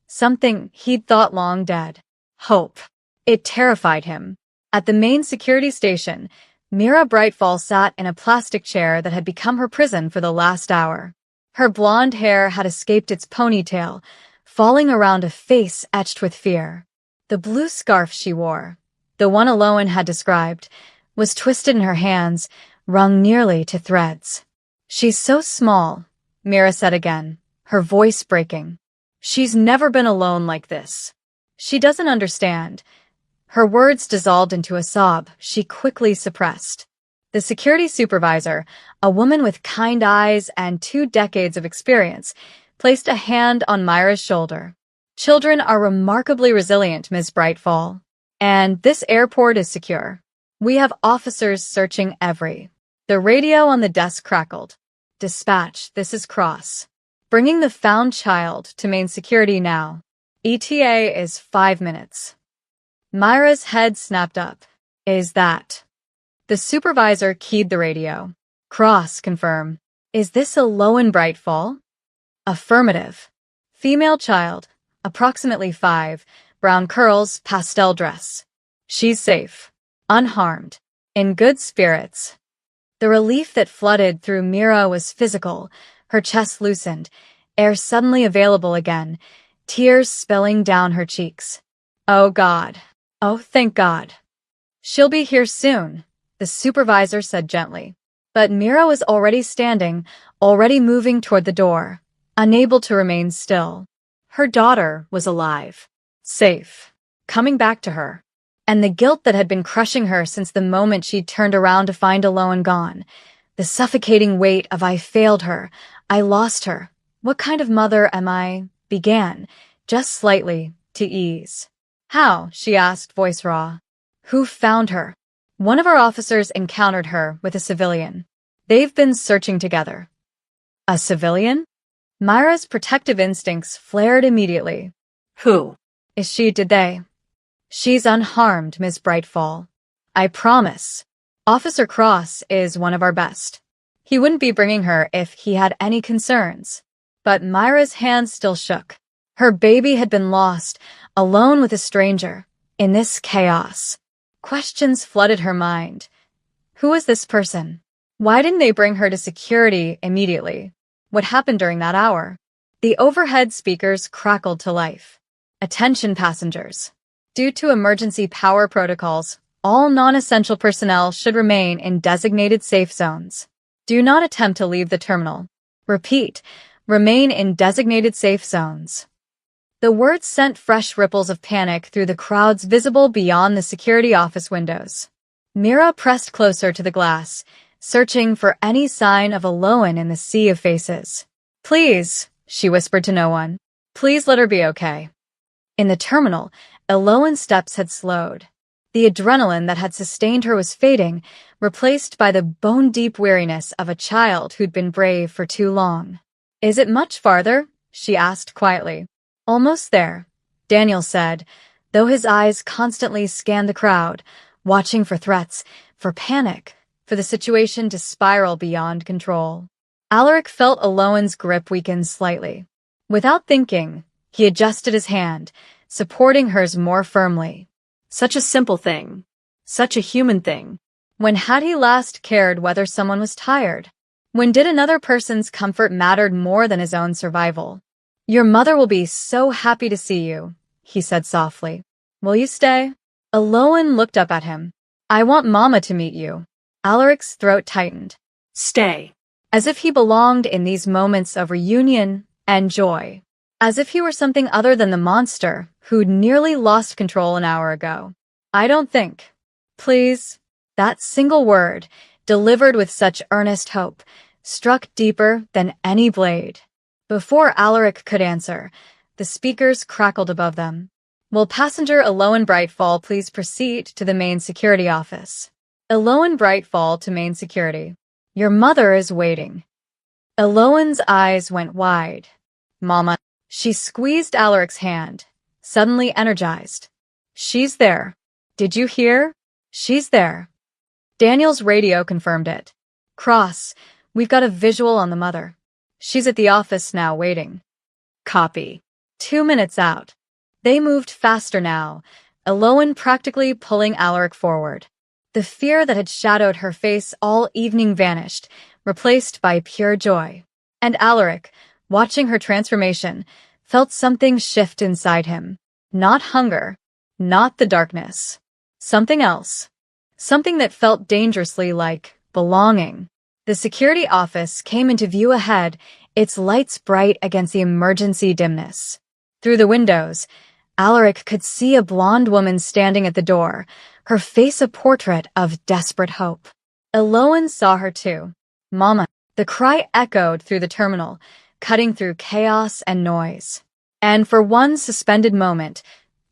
something he'd thought long dead. Hope. It terrified him. At the main security station, Mira Brightfall sat in a plastic chair that had become her prison for the last hour. Her blonde hair had escaped its ponytail, falling around a face etched with fear. The blue scarf she wore, the one Eloan had described, was twisted in her hands, wrung nearly to threads. She's so small, Mira said again, her voice breaking. She's never been alone like this. She doesn't understand. Her words dissolved into a sob she quickly suppressed. The security supervisor, a woman with kind eyes and 2 decades of experience, placed a hand on Myra's shoulder. Children are remarkably resilient, Ms. Brightfall. And this airport is secure. We have officers searching every. The radio on the desk crackled. Dispatch, this is Cross. Bringing the found child to main security now. ETA is 5 minutes. Myra's head snapped up. Is that? The supervisor keyed the radio. Cross, confirm. Is this a Lowen Brightfall? Affirmative. Female child, approximately 5, brown curls, pastel dress. She's safe, unharmed, in good spirits. The relief that flooded through Mira was physical. Her chest loosened, air suddenly available again, tears spilling down her cheeks. Oh God. Oh, thank God. She'll be here soon, the supervisor said gently. But Mira was already standing, already moving toward the door, unable to remain still. Her daughter was alive, safe, coming back to her. And the guilt that had been crushing her since the moment she'd turned around to find Aloan gone, the suffocating weight of I failed her, I lost her, what kind of mother am I, began, just slightly, to ease. How? She asked, voice raw. Who found her? One of our officers encountered her with a civilian. They've been searching together. A civilian? Myra's protective instincts flared immediately. Who? Is she, did they? She's unharmed, Miss Brightfall. I promise. Officer Cross is one of our best. He wouldn't be bringing her if he had any concerns. But Myra's hand still shook. Her baby had been lost, alone with a stranger, in this chaos. Questions flooded her mind. Who was this person? Why didn't they bring her to security immediately? What happened during that hour? The overhead speakers crackled to life. Attention passengers. Due to emergency power protocols, all non-essential personnel should remain in designated safe zones. Do not attempt to leave the terminal. Repeat, remain in designated safe zones. The words sent fresh ripples of panic through the crowds visible beyond the security office windows. Mira pressed closer to the glass, searching for any sign of Aloan in the sea of faces. Please, she whispered to no one. Please let her be okay. In the terminal, Aloan's steps had slowed. The adrenaline that had sustained her was fading, replaced by the bone-deep weariness of a child who'd been brave for too long. Is it much farther? She asked quietly. Almost there, Daniel said, though his eyes constantly scanned the crowd, watching for threats, for panic, for the situation to spiral beyond control. Alaric felt Aloan's grip weaken slightly. Without thinking, he adjusted his hand, supporting hers more firmly. Such a simple thing. Such a human thing. When had he last cared whether someone was tired? When did another person's comfort mattered more than his own survival? Your mother will be so happy to see you, he said softly. Will you stay? Aloan looked up at him. I want Mama to meet you. Alaric's throat tightened. Stay. As if he belonged in these moments of reunion and joy. As if he were something other than the monster who'd nearly lost control an hour ago. I don't think. Please. That single word, delivered with such earnest hope, struck deeper than any blade. Before Alaric could answer, the speakers crackled above them. Will passenger Aloan Brightfall please proceed to the main security office? Aloan Brightfall to main security. Your mother is waiting. Aloan's eyes went wide. Mama. She squeezed Alaric's hand, suddenly energized. She's there. Did you hear? She's there. Daniel's radio confirmed it. Cross, we've got a visual on the mother. She's at the office now waiting. Copy. 2 minutes out. They moved faster now, Aloan practically pulling Alaric forward. The fear that had shadowed her face all evening vanished, replaced by pure joy. And Alaric, watching her transformation, felt something shift inside him. Not hunger, not the darkness. Something else. Something that felt dangerously like belonging. The security office came into view ahead, its lights bright against the emergency dimness. Through the windows, Alaric could see a blonde woman standing at the door, her face a portrait of desperate hope. Eloan saw her too. Mama! The cry echoed through the terminal, cutting through chaos and noise. And for one suspended moment,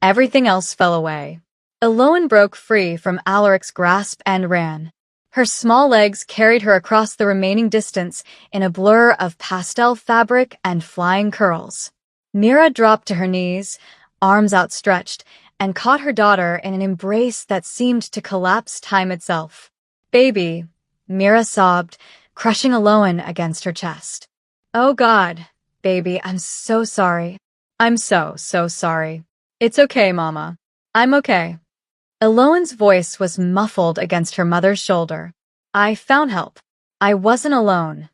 everything else fell away. Eloan broke free from Alaric's grasp and ran. Her small legs carried her across the remaining distance in a blur of pastel fabric and flying curls. Mira dropped to her knees, arms outstretched, and caught her daughter in an embrace that seemed to collapse time itself. "Baby," Mira sobbed, crushing Eloan against her chest. "Oh God, baby, I'm so sorry. I'm so sorry. It's okay, Mama. I'm okay." Eloan's voice was muffled against her mother's shoulder. "I found help. I wasn't alone."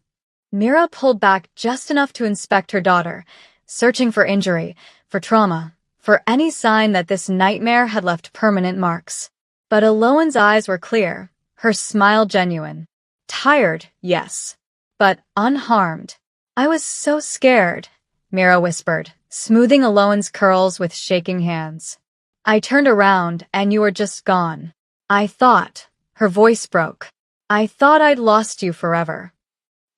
Mira pulled back just enough to inspect her daughter, searching for injury, for trauma, for any sign that this nightmare had left permanent marks. But Eloan's eyes were clear, her smile genuine. "Tired, yes, but unharmed." "I was so scared," Mira whispered, smoothing Eloan's curls with shaking hands. "I turned around and you were just gone. I thought," her voice broke, "I thought I'd lost you forever."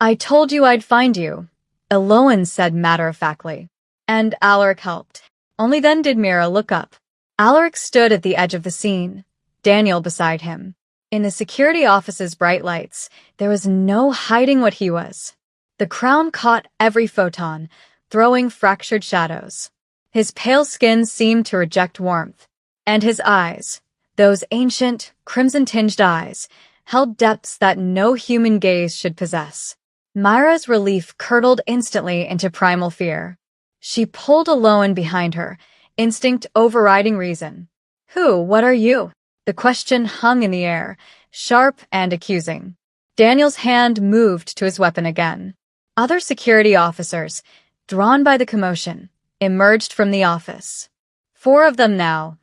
"I told you I'd find you," Eloan said matter-of-factly. "And Alaric helped." Only then did Mira look up. Alaric stood at the edge of the scene, Daniel beside him. In the security office's bright lights, there was no hiding what he was. The crown caught every photon, throwing fractured shadows. His pale skin seemed to reject warmth, and his eyes, those ancient, crimson-tinged eyes, held depths that no human gaze should possess. Myra's relief curdled instantly into primal fear. She pulled Eloan behind her, instinct overriding reason. What are you?" The question hung in the air, sharp and accusing. Daniel's hand moved to his weapon again. Other security officers, drawn by the commotion, emerged from the office. 4 of them now,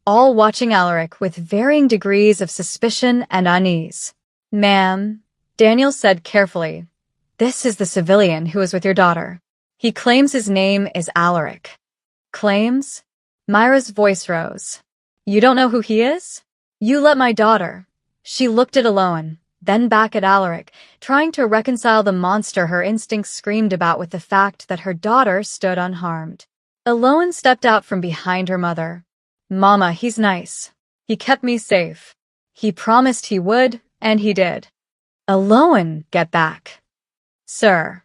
all watching Alaric with varying degrees of suspicion and unease. "Ma'am," Daniel said carefully, "this is the civilian who was with your daughter. He claims his name is Alaric." "Claims?" Myra's voice rose. "You don't know who he is? You let my daughter." She looked at Eloan, then back at Alaric, trying to reconcile the monster her instincts screamed about with the fact that her daughter stood unharmed. Eloan stepped out from behind her mother. "Mama, he's nice. He kept me safe. He promised he would, and he did." "Eloan, get back." "Sir."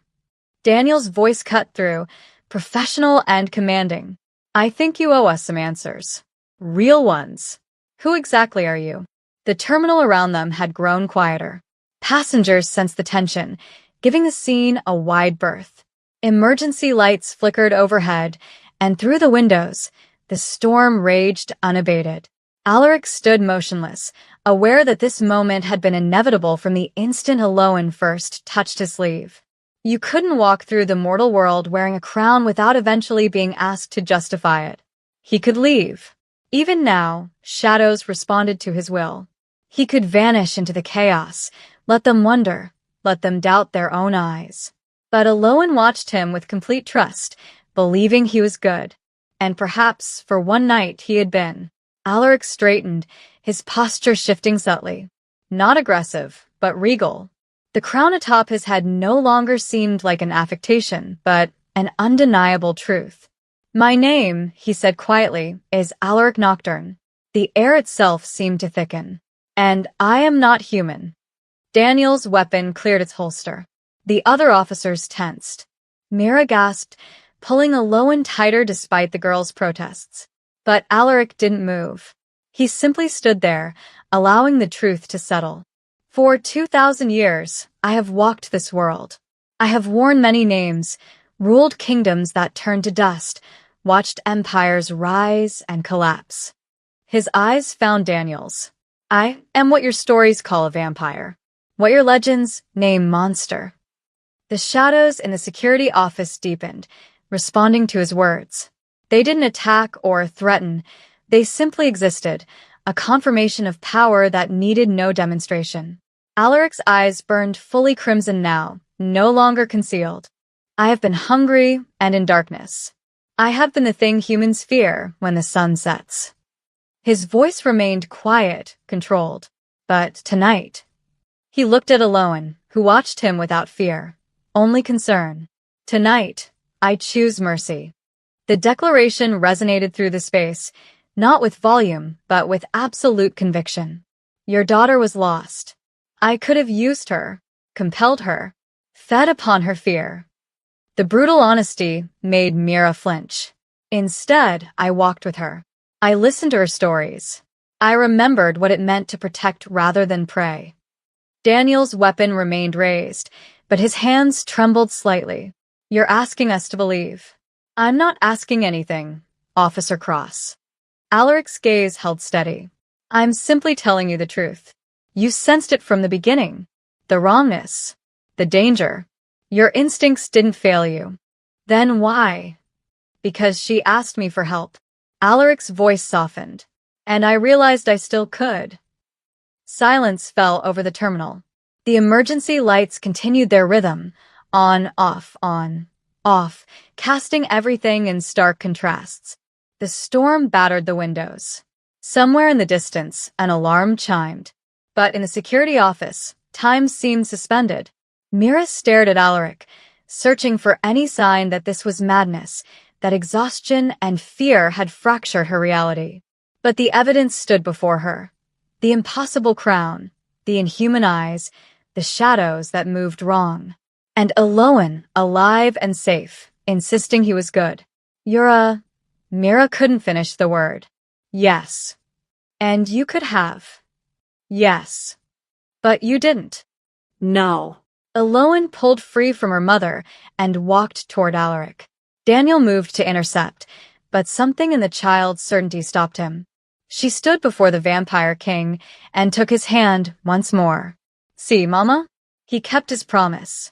Daniel's voice cut through, professional and commanding. "I think you owe us some answers. Real ones. Who exactly are you?" The terminal around them had grown quieter. Passengers sensed the tension, giving the scene a wide berth. Emergency lights flickered overhead, and through the windows, the storm raged unabated. Alaric stood motionless, aware that this moment had been inevitable from the instant Eloan first touched his sleeve. You couldn't walk through the mortal world wearing a crown without eventually being asked to justify it. He could leave. Even now, shadows responded to his will. He could vanish into the chaos, let them wonder, let them doubt their own eyes. But Eloan watched him with complete trust, believing he was good. And perhaps, for one night, he had been. Alaric straightened, his posture shifting subtly. Not aggressive, but regal. The crown atop his head no longer seemed like an affectation, but an undeniable truth. "My name," he said quietly, "is Alaric Nocturne." The air itself seemed to thicken. "And I am not human." Daniel's weapon cleared its holster. The other officers tensed. Mira gasped, pulling Eloan tighter despite the girl's protests. But Alaric didn't move. He simply stood there, allowing the truth to settle. "For 2,000 years, I have walked this world. I have worn many names, ruled kingdoms that turned to dust, watched empires rise and collapse." His eyes found Daniel's. "I am what your stories call a vampire, what your legends name monster." The shadows in the security office deepened, responding to his words. They didn't attack or threaten, they simply existed, a confirmation of power that needed no demonstration. Alaric's eyes burned fully crimson now, no longer concealed. "I have been hungry and in darkness. I have been the thing humans fear when the sun sets. His voice remained quiet, controlled. But tonight, he looked at Aloan, who watched him without fear, only concern. Tonight, I choose mercy. The declaration resonated through the space, not with volume, but with absolute conviction. Your daughter was lost. I could have used her, compelled her, fed upon her fear. The brutal honesty made Mira flinch. Instead, I walked with her. I listened to her stories. I remembered what it meant to protect rather than prey. Daniel's weapon remained raised, but his hands trembled slightly. You're asking us to believe. I'm not asking anything, Officer Cross. Alaric's gaze held steady. I'm simply telling you the truth. You sensed it from the beginning. The wrongness. The danger. Your instincts didn't fail you. Then why? Because she asked me for help. Alaric's voice softened, and I realized I still could. Silence fell over the terminal. The emergency lights continued their rhythm, on, off, casting everything in stark contrasts. The storm battered the windows. Somewhere in the distance, an alarm chimed. But in the security office, time seemed suspended. Mira stared at Alaric, searching for any sign that this was madness, that exhaustion and fear had fractured her reality. But the evidence stood before her. The impossible crown, the inhuman eyes, the shadows that moved wrong. And Aloan, alive and safe, insisting he was good. Mira couldn't finish the word. Yes. And you could have. Yes. But you didn't. No. Aloan pulled free from her mother and walked toward Alaric. Daniel moved to intercept, but something in the child's certainty stopped him. She stood before the vampire king and took his hand once more. See, Mama? He kept his promise.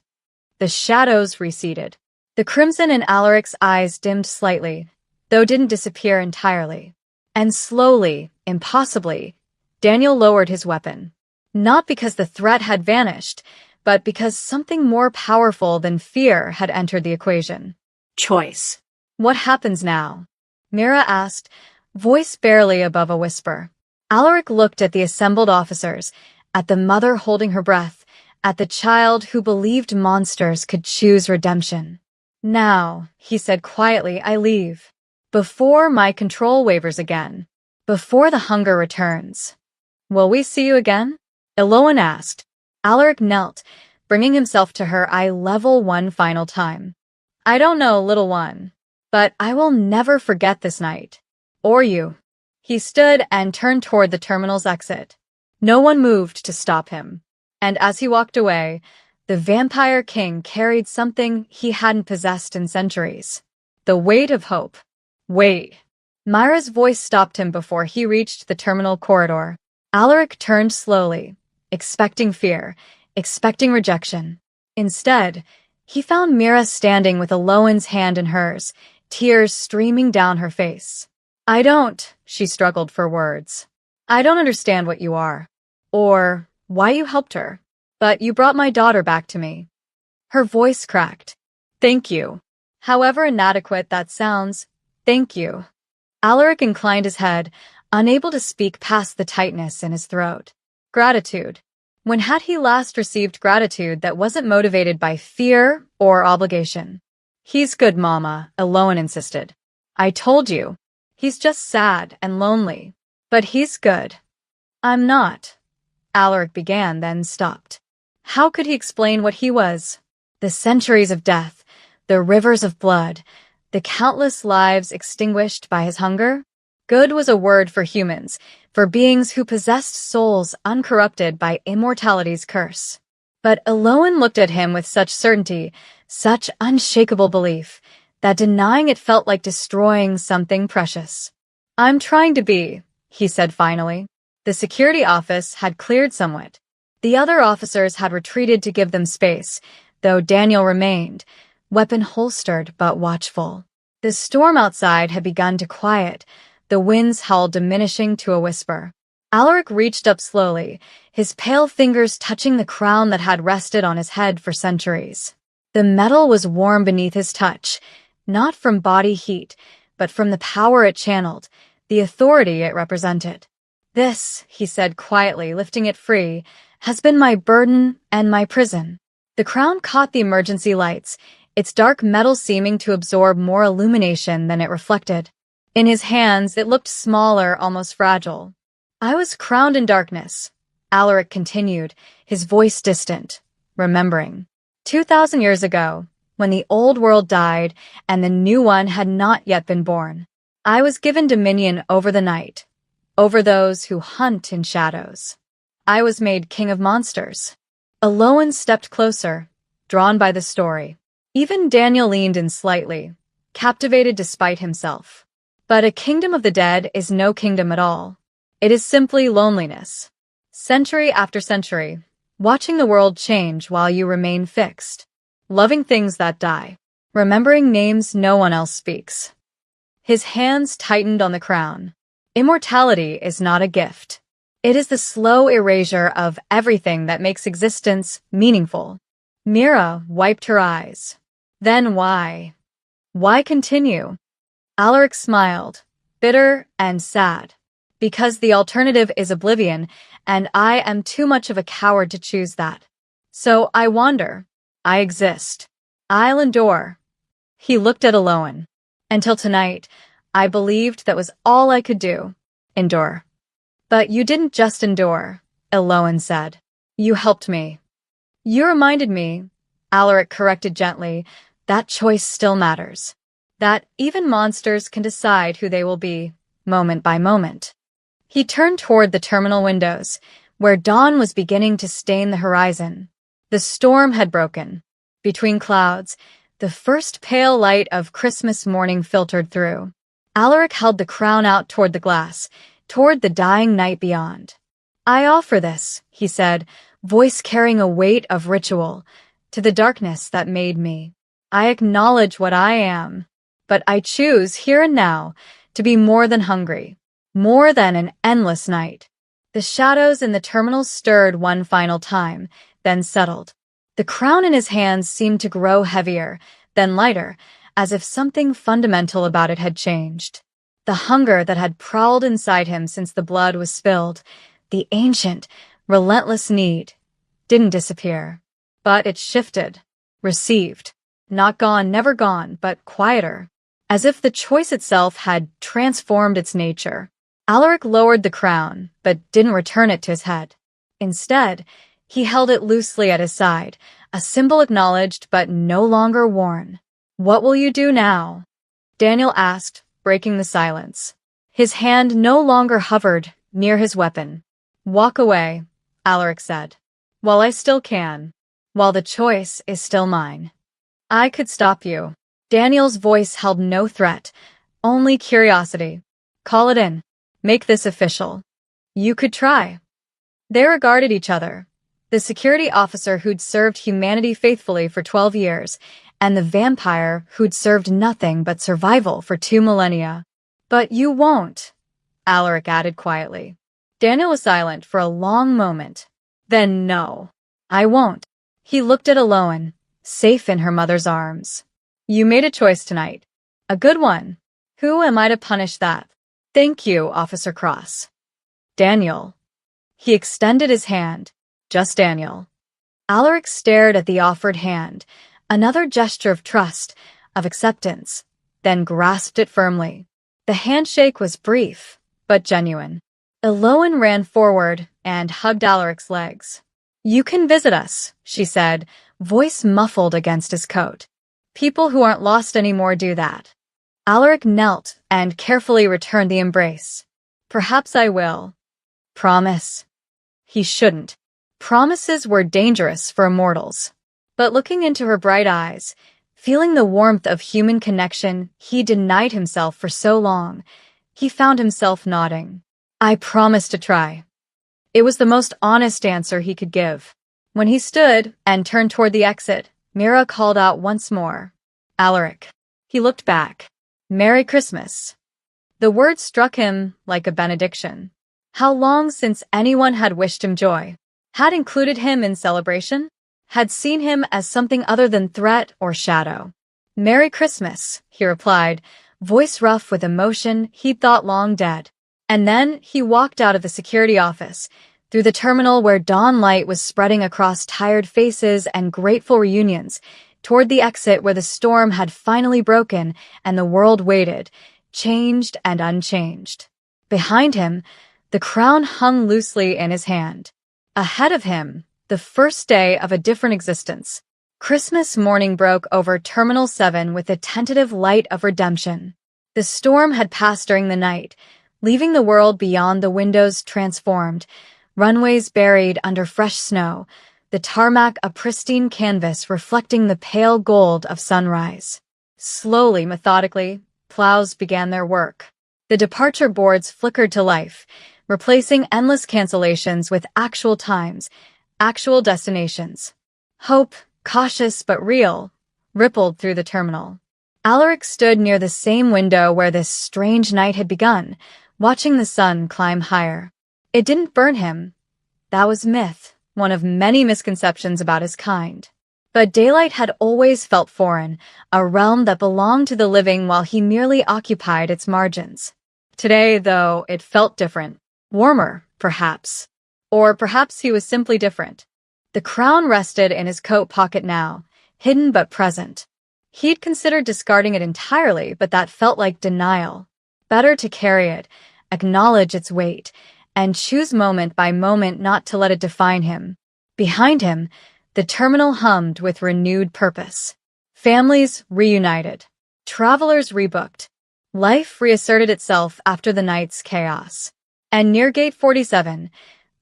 The shadows receded. The crimson in Alaric's eyes dimmed slightly, though didn't disappear entirely. And slowly, impossibly, Daniel lowered his weapon. Not because the threat had vanished, but because something more powerful than fear had entered the equation. Choice. What happens now? Mira asked, voice barely above a whisper. Alaric looked at the assembled officers, at the mother holding her breath, at the child who believed monsters could choose redemption. Now, he said quietly, I leave. Before my control wavers again. Before the hunger returns. Will we see you again? Aloan asked. Alaric knelt, bringing himself to her eye level one final time. I don't know, little one, but I will never forget this night. Or you. He stood and turned toward the terminal's exit. No one moved to stop him. And as he walked away, the vampire king carried something he hadn't possessed in centuries. The weight of hope. Wait. Myra's voice stopped him before he reached the terminal corridor. Alaric turned slowly, expecting fear, expecting rejection. Instead, he found Mira standing with Aloan's hand in hers, tears streaming down her face. She struggled for words. I don't understand what you are, or why you helped her, but you brought my daughter back to me. Her voice cracked. Thank you. However inadequate that sounds, thank you. Alaric inclined his head, unable to speak past the tightness in his throat. Gratitude. When had he last received gratitude that wasn't motivated by fear or obligation? He's good, Mama, Aloan insisted. I told you. He's just sad and lonely. But he's good. I'm not. Alaric began, then stopped. How could he explain what he was? The centuries of death, the rivers of blood, the countless lives extinguished by his hunger? Good was a word for humans, for beings who possessed souls uncorrupted by immortality's curse. But Aloan looked at him with such certainty, such unshakable belief, that denying it felt like destroying something precious. I'm trying to be, he said finally. The security office had cleared somewhat. The other officers had retreated to give them space, though Daniel remained, weapon holstered but watchful. The storm outside had begun to quiet, the wind's howl diminishing to a whisper. Alaric reached up slowly, his pale fingers touching the crown that had rested on his head for centuries. The metal was warm beneath his touch, not from body heat, but from the power it channeled, the authority it represented. This, he said quietly, lifting it free, has been my burden and my prison. The crown caught the emergency lights, its dark metal seeming to absorb more illumination than it reflected. In his hands, it looked smaller, almost fragile. I was crowned in darkness, Alaric continued, his voice distant, remembering. 2,000 years ago, when the old world died and the new one had not yet been born, I was given dominion over the night, over those who hunt in shadows. I was made king of monsters. Aloan stepped closer, drawn by the story. Even Daniel leaned in slightly, captivated despite himself. But a kingdom of the dead is no kingdom at all. It is simply loneliness. Century after century, watching the world change while you remain fixed. Loving things that die. Remembering names no one else speaks. His hands tightened on the crown. Immortality is not a gift. It is the slow erasure of everything that makes existence meaningful. Mira wiped her eyes. Then why? Why continue? Alaric smiled, bitter and sad. Because the alternative is oblivion, and I am too much of a coward to choose that. So I wander. I exist. I'll endure. He looked at Aloan. Until tonight, I believed that was all I could do. Endure. But you didn't just endure, Aloan said. You helped me. You reminded me, Alaric corrected gently, that choice still matters. That even monsters can decide who they will be, moment by moment. He turned toward the terminal windows, where dawn was beginning to stain the horizon. The storm had broken. Between clouds, the first pale light of Christmas morning filtered through. Alaric held the crown out toward the glass, toward the dying night beyond. I offer this, he said, voice carrying a weight of ritual, to the darkness that made me. I acknowledge what I am, but I choose here and now to be more than hungry, more than an endless night. The shadows in the terminal stirred one final time, then settled. The crown in his hands seemed to grow heavier, then lighter, as if something fundamental about it had changed. The hunger that had prowled inside him since the blood was spilled, the ancient, relentless need, didn't disappear. But it shifted, received. Not gone, never gone, but quieter. As if the choice itself had transformed its nature. Alaric lowered the crown, but didn't return it to his head. Instead, he held it loosely at his side, a symbol acknowledged but no longer worn. What will you do now? Daniel asked, breaking the silence. His hand no longer hovered near his weapon. Walk away, Alaric said. While I still can. While the choice is still mine. I could stop you. Daniel's voice held no threat, only curiosity. Call it in. Make this official. You could try. They regarded each other. The security officer who'd served humanity faithfully for 12 years, and the vampire who'd served nothing but survival for 2 millennia. But you won't, Alaric added quietly. Daniel was silent for a long moment. Then no, I won't. He looked at Aloan, safe in her mother's arms. You made a choice tonight. A good one. Who am I to punish that? Thank you, Officer Cross. Daniel. He extended his hand. Just Daniel. Alaric stared at the offered hand, another gesture of trust, of acceptance, then grasped it firmly. The handshake was brief, but genuine. Aloan ran forward and hugged Alaric's legs. You can visit us, she said, voice muffled against his coat. People who aren't lost anymore do that. Alaric knelt and carefully returned the embrace. Perhaps I will. Promise. He shouldn't. Promises were dangerous for immortals. But looking into her bright eyes, feeling the warmth of human connection he denied himself for so long, he found himself nodding. I promise to try. It was the most honest answer he could give. When he stood and turned toward the exit, Mira called out once more. Alaric. He looked back. Merry Christmas. The word struck him like a benediction. How long since anyone had wished him joy? Had included him in celebration? Had seen him as something other than threat or shadow? "Merry Christmas," he replied, voice rough with emotion he'd thought long dead. And then he walked out of the security office, through the terminal where dawn light was spreading across tired faces and grateful reunions, toward the exit where the storm had finally broken and the world waited, changed and unchanged. Behind him, the crown hung loosely in his hand. Ahead of him, the first day of a different existence. Christmas morning broke over Terminal 7 with the tentative light of redemption. The storm had passed during the night, leaving the world beyond the windows transformed, runways buried under fresh snow, the tarmac a pristine canvas reflecting the pale gold of sunrise. Slowly, methodically, plows began their work. The departure boards flickered to life, replacing endless cancellations with actual times, actual destinations. Hope, cautious but real, rippled through the terminal. Alaric stood near the same window where this strange night had begun, watching the sun climb higher. It didn't burn him. That was myth, one of many misconceptions about his kind. But daylight had always felt foreign, a realm that belonged to the living while he merely occupied its margins. Today, though, it felt different. Warmer, perhaps. Or perhaps he was simply different. The crown rested in his coat pocket now, hidden but present. He'd considered discarding it entirely, but that felt like denial. Better to carry it, acknowledge its weight, and choose moment by moment not to let it define him. Behind him, the terminal hummed with renewed purpose. Families reunited. Travelers rebooked. Life reasserted itself after the night's chaos. And near Gate 47,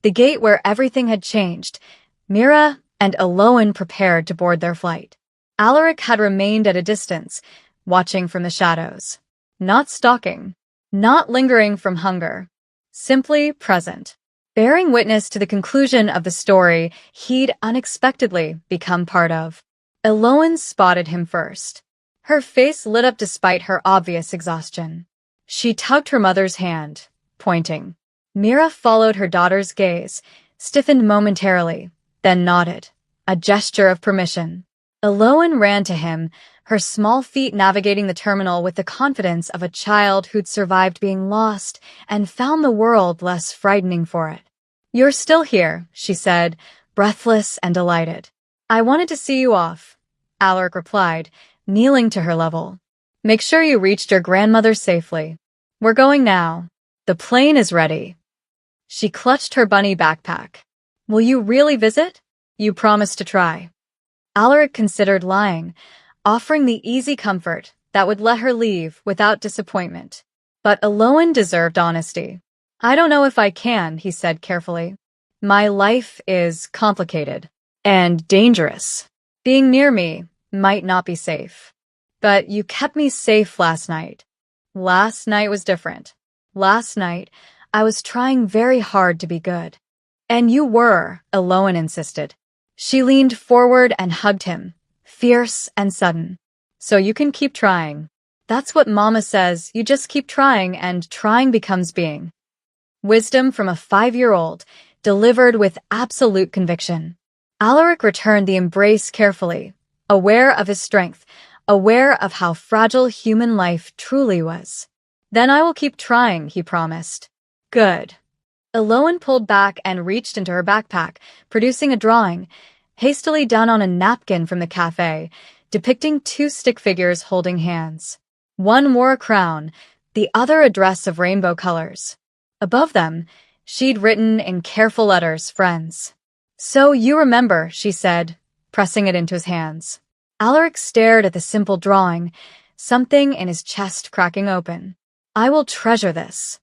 the gate where everything had changed, Mira and Aloan prepared to board their flight. Alaric had remained at a distance, watching from the shadows. Not stalking. Not lingering from hunger. Simply present. Bearing witness to the conclusion of the story he'd unexpectedly become part of. Aloan spotted him first. Her face lit up despite her obvious exhaustion. She tugged her mother's hand, pointing. Mira followed her daughter's gaze, stiffened momentarily, then nodded, a gesture of permission. Aloan ran to him, her small feet navigating the terminal with the confidence of a child who'd survived being lost and found the world less frightening for it. "You're still here," she said, breathless and delighted. "I wanted to see you off," Alaric replied, kneeling to her level. "Make sure you reached your grandmother safely. We're going now. The plane is ready." She clutched her bunny backpack. "Will you really visit? You promised to try." Alaric considered lying, offering the easy comfort that would let her leave without disappointment. But Aloan deserved honesty. "I don't know if I can," he said carefully. "My life is complicated and dangerous. Being near me might not be safe. But you kept me safe last night. Last night was different. Last night, I was trying very hard to be good." "And you were," Aloan insisted. She leaned forward and hugged him, fierce and sudden. "So you can keep trying. That's what Mama says, you just keep trying and trying becomes being." Wisdom from a 5-year-old, delivered with absolute conviction. Alaric returned the embrace carefully, aware of his strength, aware of how fragile human life truly was. "Then I will keep trying," he promised. "Good." Aloan pulled back and reached into her backpack, producing a drawing, hastily done on a napkin from the cafe, depicting 2 stick figures holding hands. One wore a crown, the other a dress of rainbow colors. Above them, she'd written in careful letters, "Friends." "So you remember," she said, pressing it into his hands. Alaric stared at the simple drawing, something in his chest cracking open. "I will treasure this."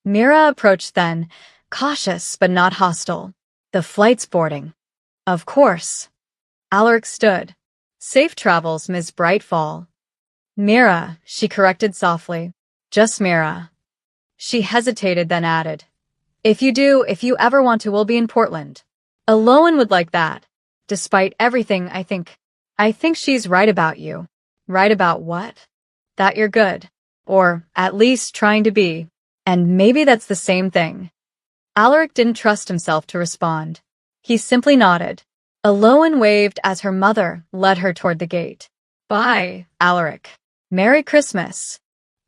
Mira approached then, cautious but not hostile. "The flight's boarding." "Of course." Alaric stood. "Safe travels, Ms. Brightfall." "Mira," she corrected softly. "Just Mira." She hesitated, then added, if you ever want to, we'll be in Portland." Aloan would like that. "Despite everything, I think she's right about you." "Right about what?" "That you're good. Or, at least, trying to be. And maybe that's the same thing." Alaric didn't trust himself to respond. He simply nodded. Aloan waved as her mother led her toward the gate. Bye, Alaric. Merry Christmas.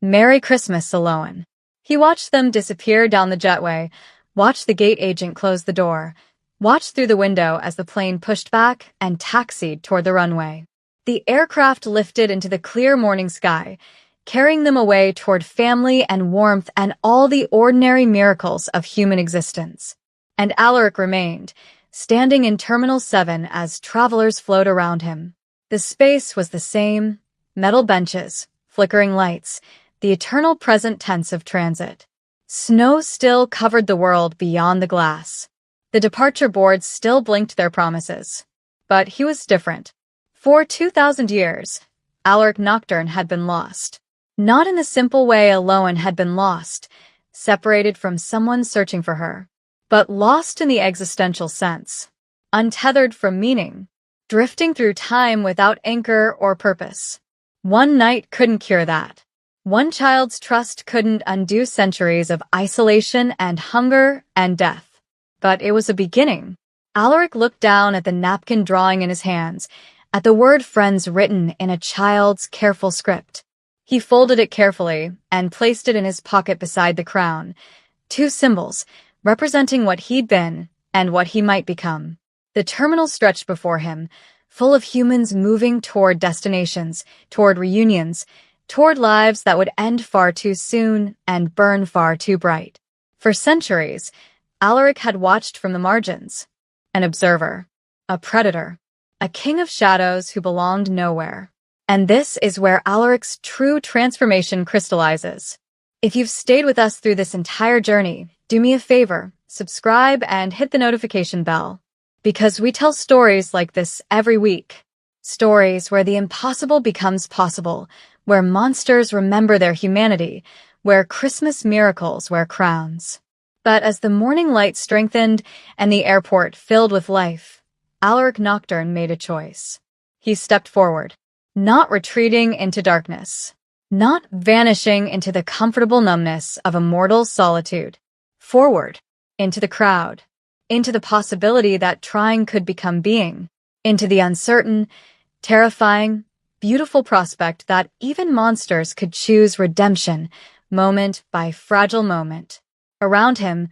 Merry Christmas, Aloan. He watched them disappear down the jetway, watched the gate agent close the door, watched through the window as the plane pushed back and taxied toward the runway. The aircraft lifted into the clear morning sky, carrying them away toward family and warmth and all the ordinary miracles of human existence. And Alaric remained, standing in Terminal 7 as travelers flowed around him. The space was the same: metal benches, flickering lights, the eternal present tense of transit. Snow still covered the world beyond the glass. The departure boards still blinked their promises. But he was different. For 2,000 years, Alaric Nocturne had been lost. Not in the simple way Aloan had been lost, separated from someone searching for her, but lost in the existential sense, untethered from meaning, drifting through time without anchor or purpose. One night couldn't cure that. One child's trust couldn't undo centuries of isolation and hunger and death. But it was a beginning. Alaric looked down at the napkin drawing in his hands, at the word friends written in a child's careful script. He folded it carefully and placed it in his pocket beside the crown, two symbols representing what he'd been and what he might become. The terminal stretched before him, full of humans moving toward destinations, toward reunions, toward lives that would end far too soon and burn far too bright. For centuries, Alaric had watched from the margins, an observer, a predator, a king of shadows who belonged nowhere. And this is where Alaric's true transformation crystallizes. If you've stayed with us through this entire journey, do me a favor, subscribe and hit the notification bell. Because we tell stories like this every week. Stories where the impossible becomes possible, where monsters remember their humanity, where Christmas miracles wear crowns. But as the morning light strengthened and the airport filled with life, Alaric Nocturne made a choice. He stepped forward. Not retreating into darkness, not vanishing into the comfortable numbness of a mortal solitude. Forward, into the crowd, into the possibility that trying could become being, into the uncertain, terrifying, beautiful prospect that even monsters could choose redemption, moment by fragile moment. Around him,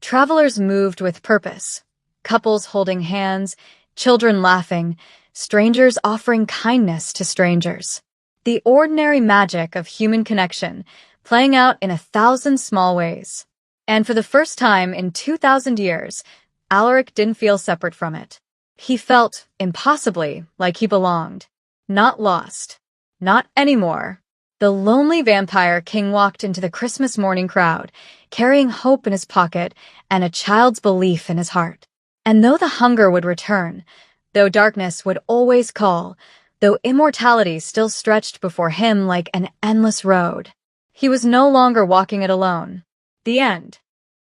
travelers moved with purpose, couples holding hands, children laughing, strangers offering kindness to strangers. The ordinary magic of human connection playing out in 1,000 small ways. And for the first time in 2,000 years, Alaric didn't feel separate from it. He felt, impossibly, like he belonged. Not lost. Not anymore. The lonely vampire king walked into the Christmas morning crowd, carrying hope in his pocket and a child's belief in his heart. And though the hunger would return, though darkness would always call, though immortality still stretched before him like an endless road, he was no longer walking it alone. The end.